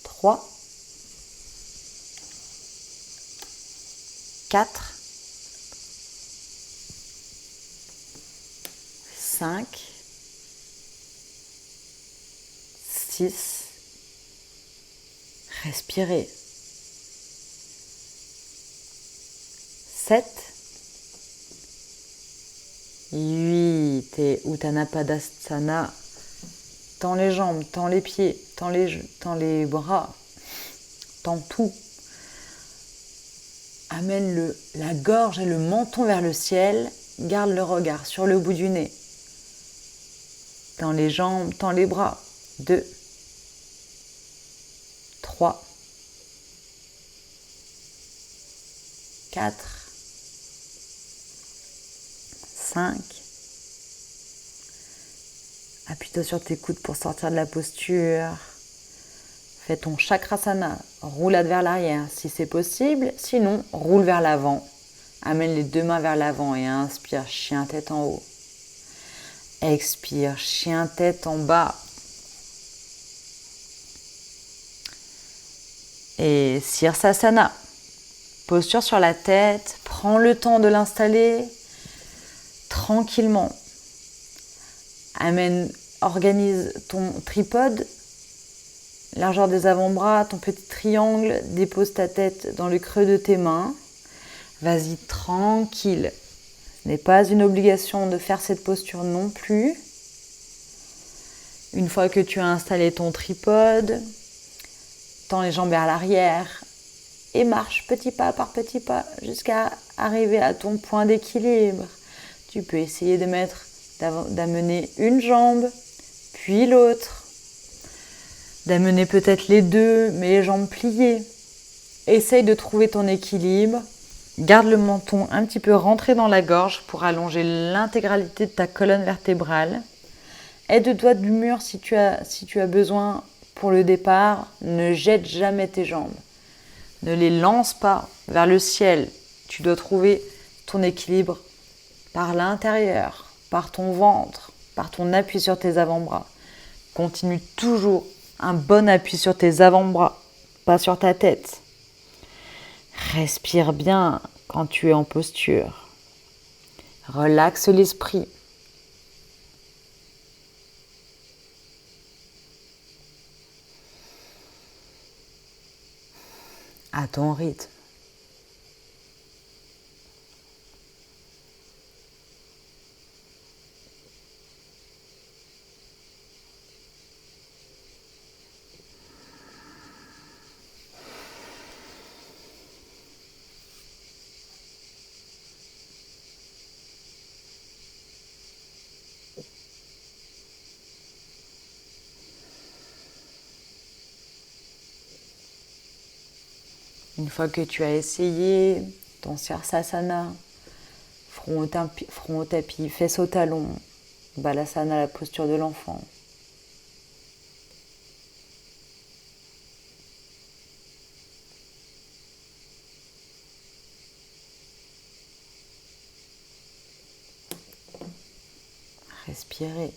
3, 4, 5, 6, respirez. 7, 8 et Uttanappadasana. Tends les jambes, tends les pieds, tends les bras, tends tout. Amène la gorge et le menton vers le ciel. Garde le regard sur le bout du nez. Tends les jambes, tends les bras. 2, 3, 4, 5. Appuie-toi sur tes coudes pour sortir de la posture. Fais ton chakrasana, roulade vers l'arrière si c'est possible. Sinon, roule vers l'avant. Amène les 2 mains vers l'avant et inspire, chien tête en haut. Expire, chien tête en bas. Et Sirsasana. Posture sur la tête. Prends le temps de l'installer tranquillement. Organise ton tripode, largeur des avant-bras, ton petit triangle, dépose ta tête dans le creux de tes mains. Vas-y tranquille. Ce n'est pas une obligation de faire cette posture non plus. Une fois que tu as installé ton tripode, tends les jambes vers l'arrière et marche petit pas par petit pas jusqu'à arriver à ton point d'équilibre. Tu peux essayer d'amener une jambe, puis l'autre. D'amener peut-être les deux, mais les jambes pliées. Essaye de trouver ton équilibre. Garde le menton un petit peu rentré dans la gorge pour allonger l'intégralité de ta colonne vertébrale. Aide-toi du mur si tu as besoin pour le départ. Ne jette jamais tes jambes. Ne les lance pas vers le ciel. Tu dois trouver ton équilibre par l'intérieur, par ton ventre, par ton appui sur tes avant-bras. Continue toujours un bon appui sur tes avant-bras, pas sur ta tête. Respire bien quand tu es en posture. Relaxe l'esprit. À ton rythme. Une fois que tu as essayé ton Sirsasana, front au tapis, fesses au talon, Balasana, la posture de l'enfant. Respirez.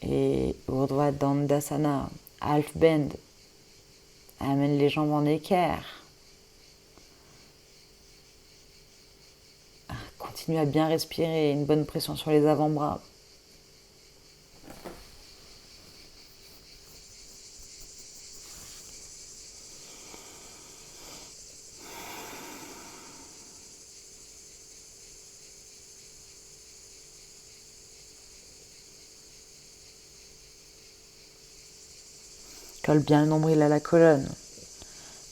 Et Urdhva Dandasana, half bend. Amène les jambes en équerre. Continue à bien respirer, une bonne pression sur les avant-bras. Colle bien le nombril à la colonne.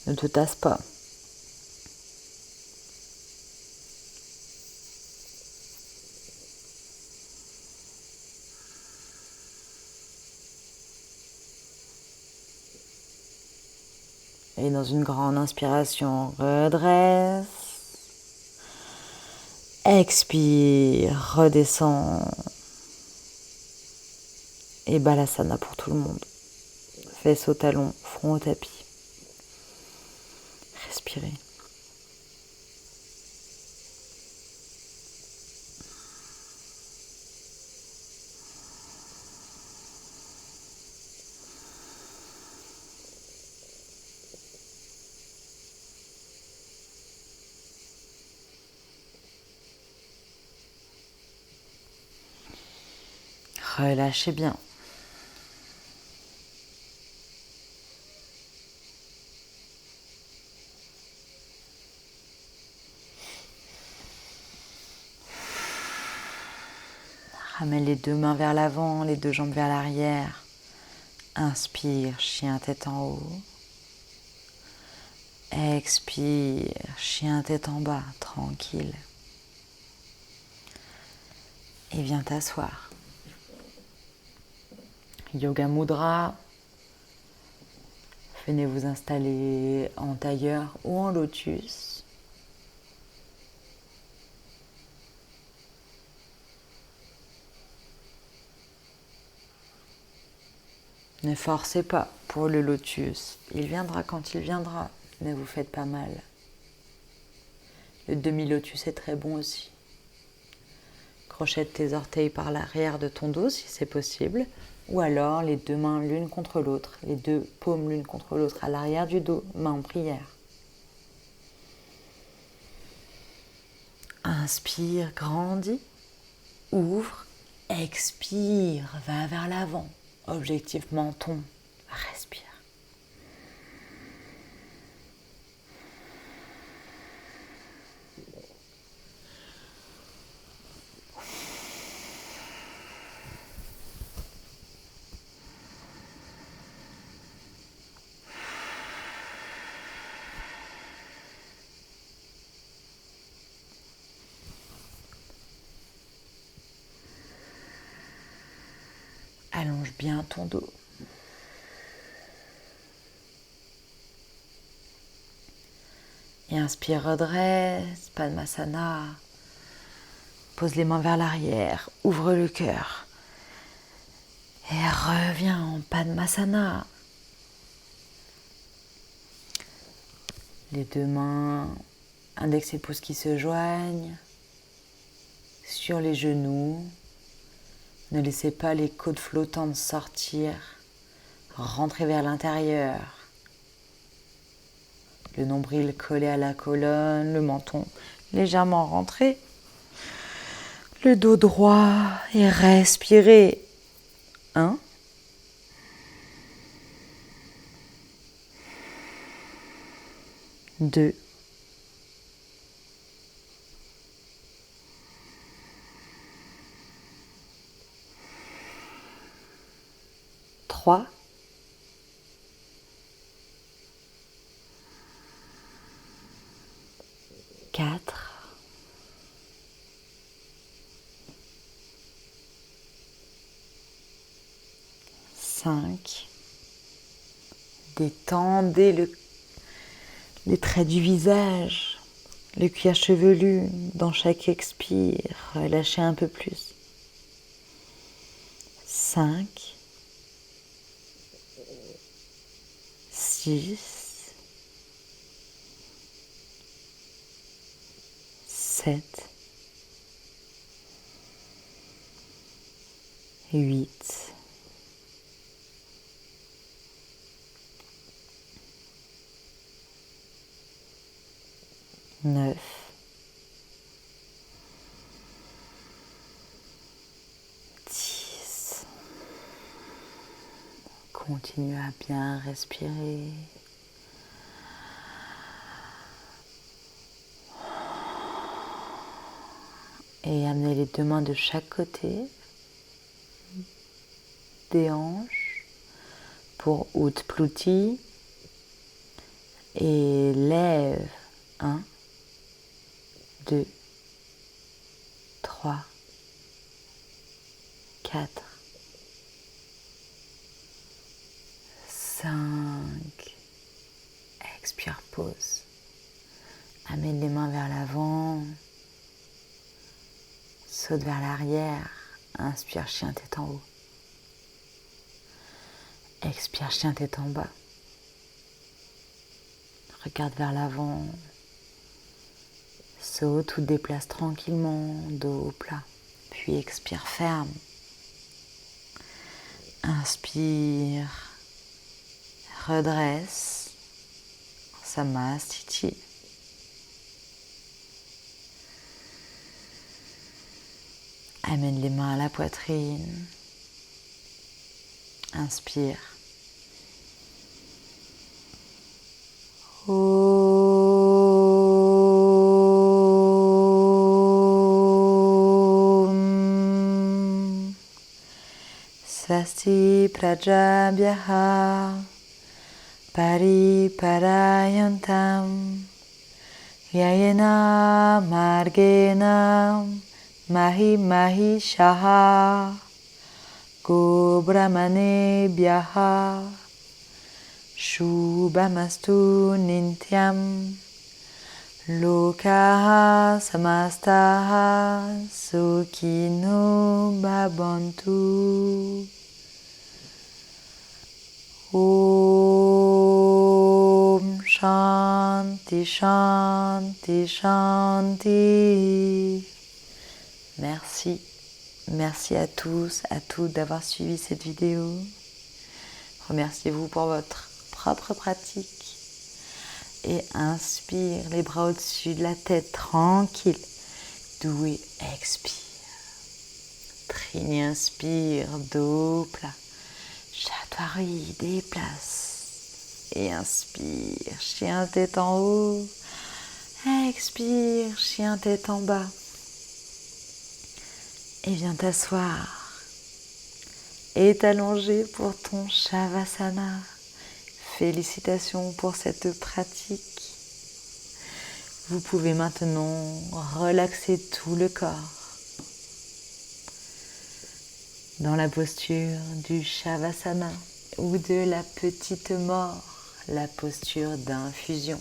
Ne te tasse pas. Et dans une grande inspiration, redresse. Expire, redescends. Et Balasana pour tout le monde. Fesses au talon, front au tapis. Respirez. Relâchez bien. Ramène les deux mains vers l'avant, les deux jambes vers l'arrière. Inspire, chien tête en haut. Expire, chien tête en bas, tranquille. Et viens t'asseoir. Yoga Mudra. Venez vous installer en tailleur ou en lotus. Ne forcez pas pour le lotus. Il viendra quand il viendra. Ne vous faites pas mal. Le demi-lotus est très bon aussi. Crochette tes orteils par l'arrière de ton dos si c'est possible. Ou alors les deux mains l'une contre l'autre. Les deux paumes l'une contre l'autre à l'arrière du dos. Main en prière. Inspire, grandis. Ouvre. Expire, va vers l'avant. Objectif menton. Respire. Allonge bien ton dos. Et inspire, redresse, Padmasana. Pose les mains vers l'arrière, ouvre le cœur. Et reviens en Padmasana. Les deux mains, index et pouce qui se joignent sur les genoux. Ne laissez pas les côtes flottantes sortir. Rentrez vers l'intérieur. Le nombril collé à la colonne, le menton légèrement rentré. Le dos droit et respirez. 1. 2. 3. 4. 5. Détendez les traits du visage, le cuir chevelu dans chaque expire. Relâchez un peu plus. 5. 6. 7. 8. 9. 10. Continuez à bien respirer. Et amenez les deux mains de chaque côté des hanches pour Utplati. Et lève. 1, 2, 3, 4, 5. Expire, pause. Amène les mains vers l'avant. Saute vers l'arrière. Inspire, chien tête en haut. Expire, chien tête en bas. Regarde vers l'avant. Saute ou déplace tranquillement, dos plat. Puis expire, ferme. Inspire. Redresse. Samastiti. Amène les mains à la poitrine. Inspire. Om. Swasti Prajabhyaha Pariparayantam Yayena Margena Mahi Shaha Go Brahmane Bhyaha Shubhamastu Nintyam Lokaha Samastaha Sukhino Bhavantu. Om Shanti Shanti Shanti. Merci à tous, à toutes d'avoir suivi cette vidéo. Remerciez-vous pour votre propre pratique. Et inspire, les bras au-dessus de la tête, tranquille. Doué, expire. Trini, inspire, dos plat. Chatoire, déplace. Et inspire, chien tête en haut. Expire, chien tête en bas. Et viens t'asseoir. Et t'allonger pour ton Shavasana. Félicitations pour cette pratique. Vous pouvez maintenant relaxer tout le corps dans la posture du Shavasana ou de la petite mort, la posture d'infusion.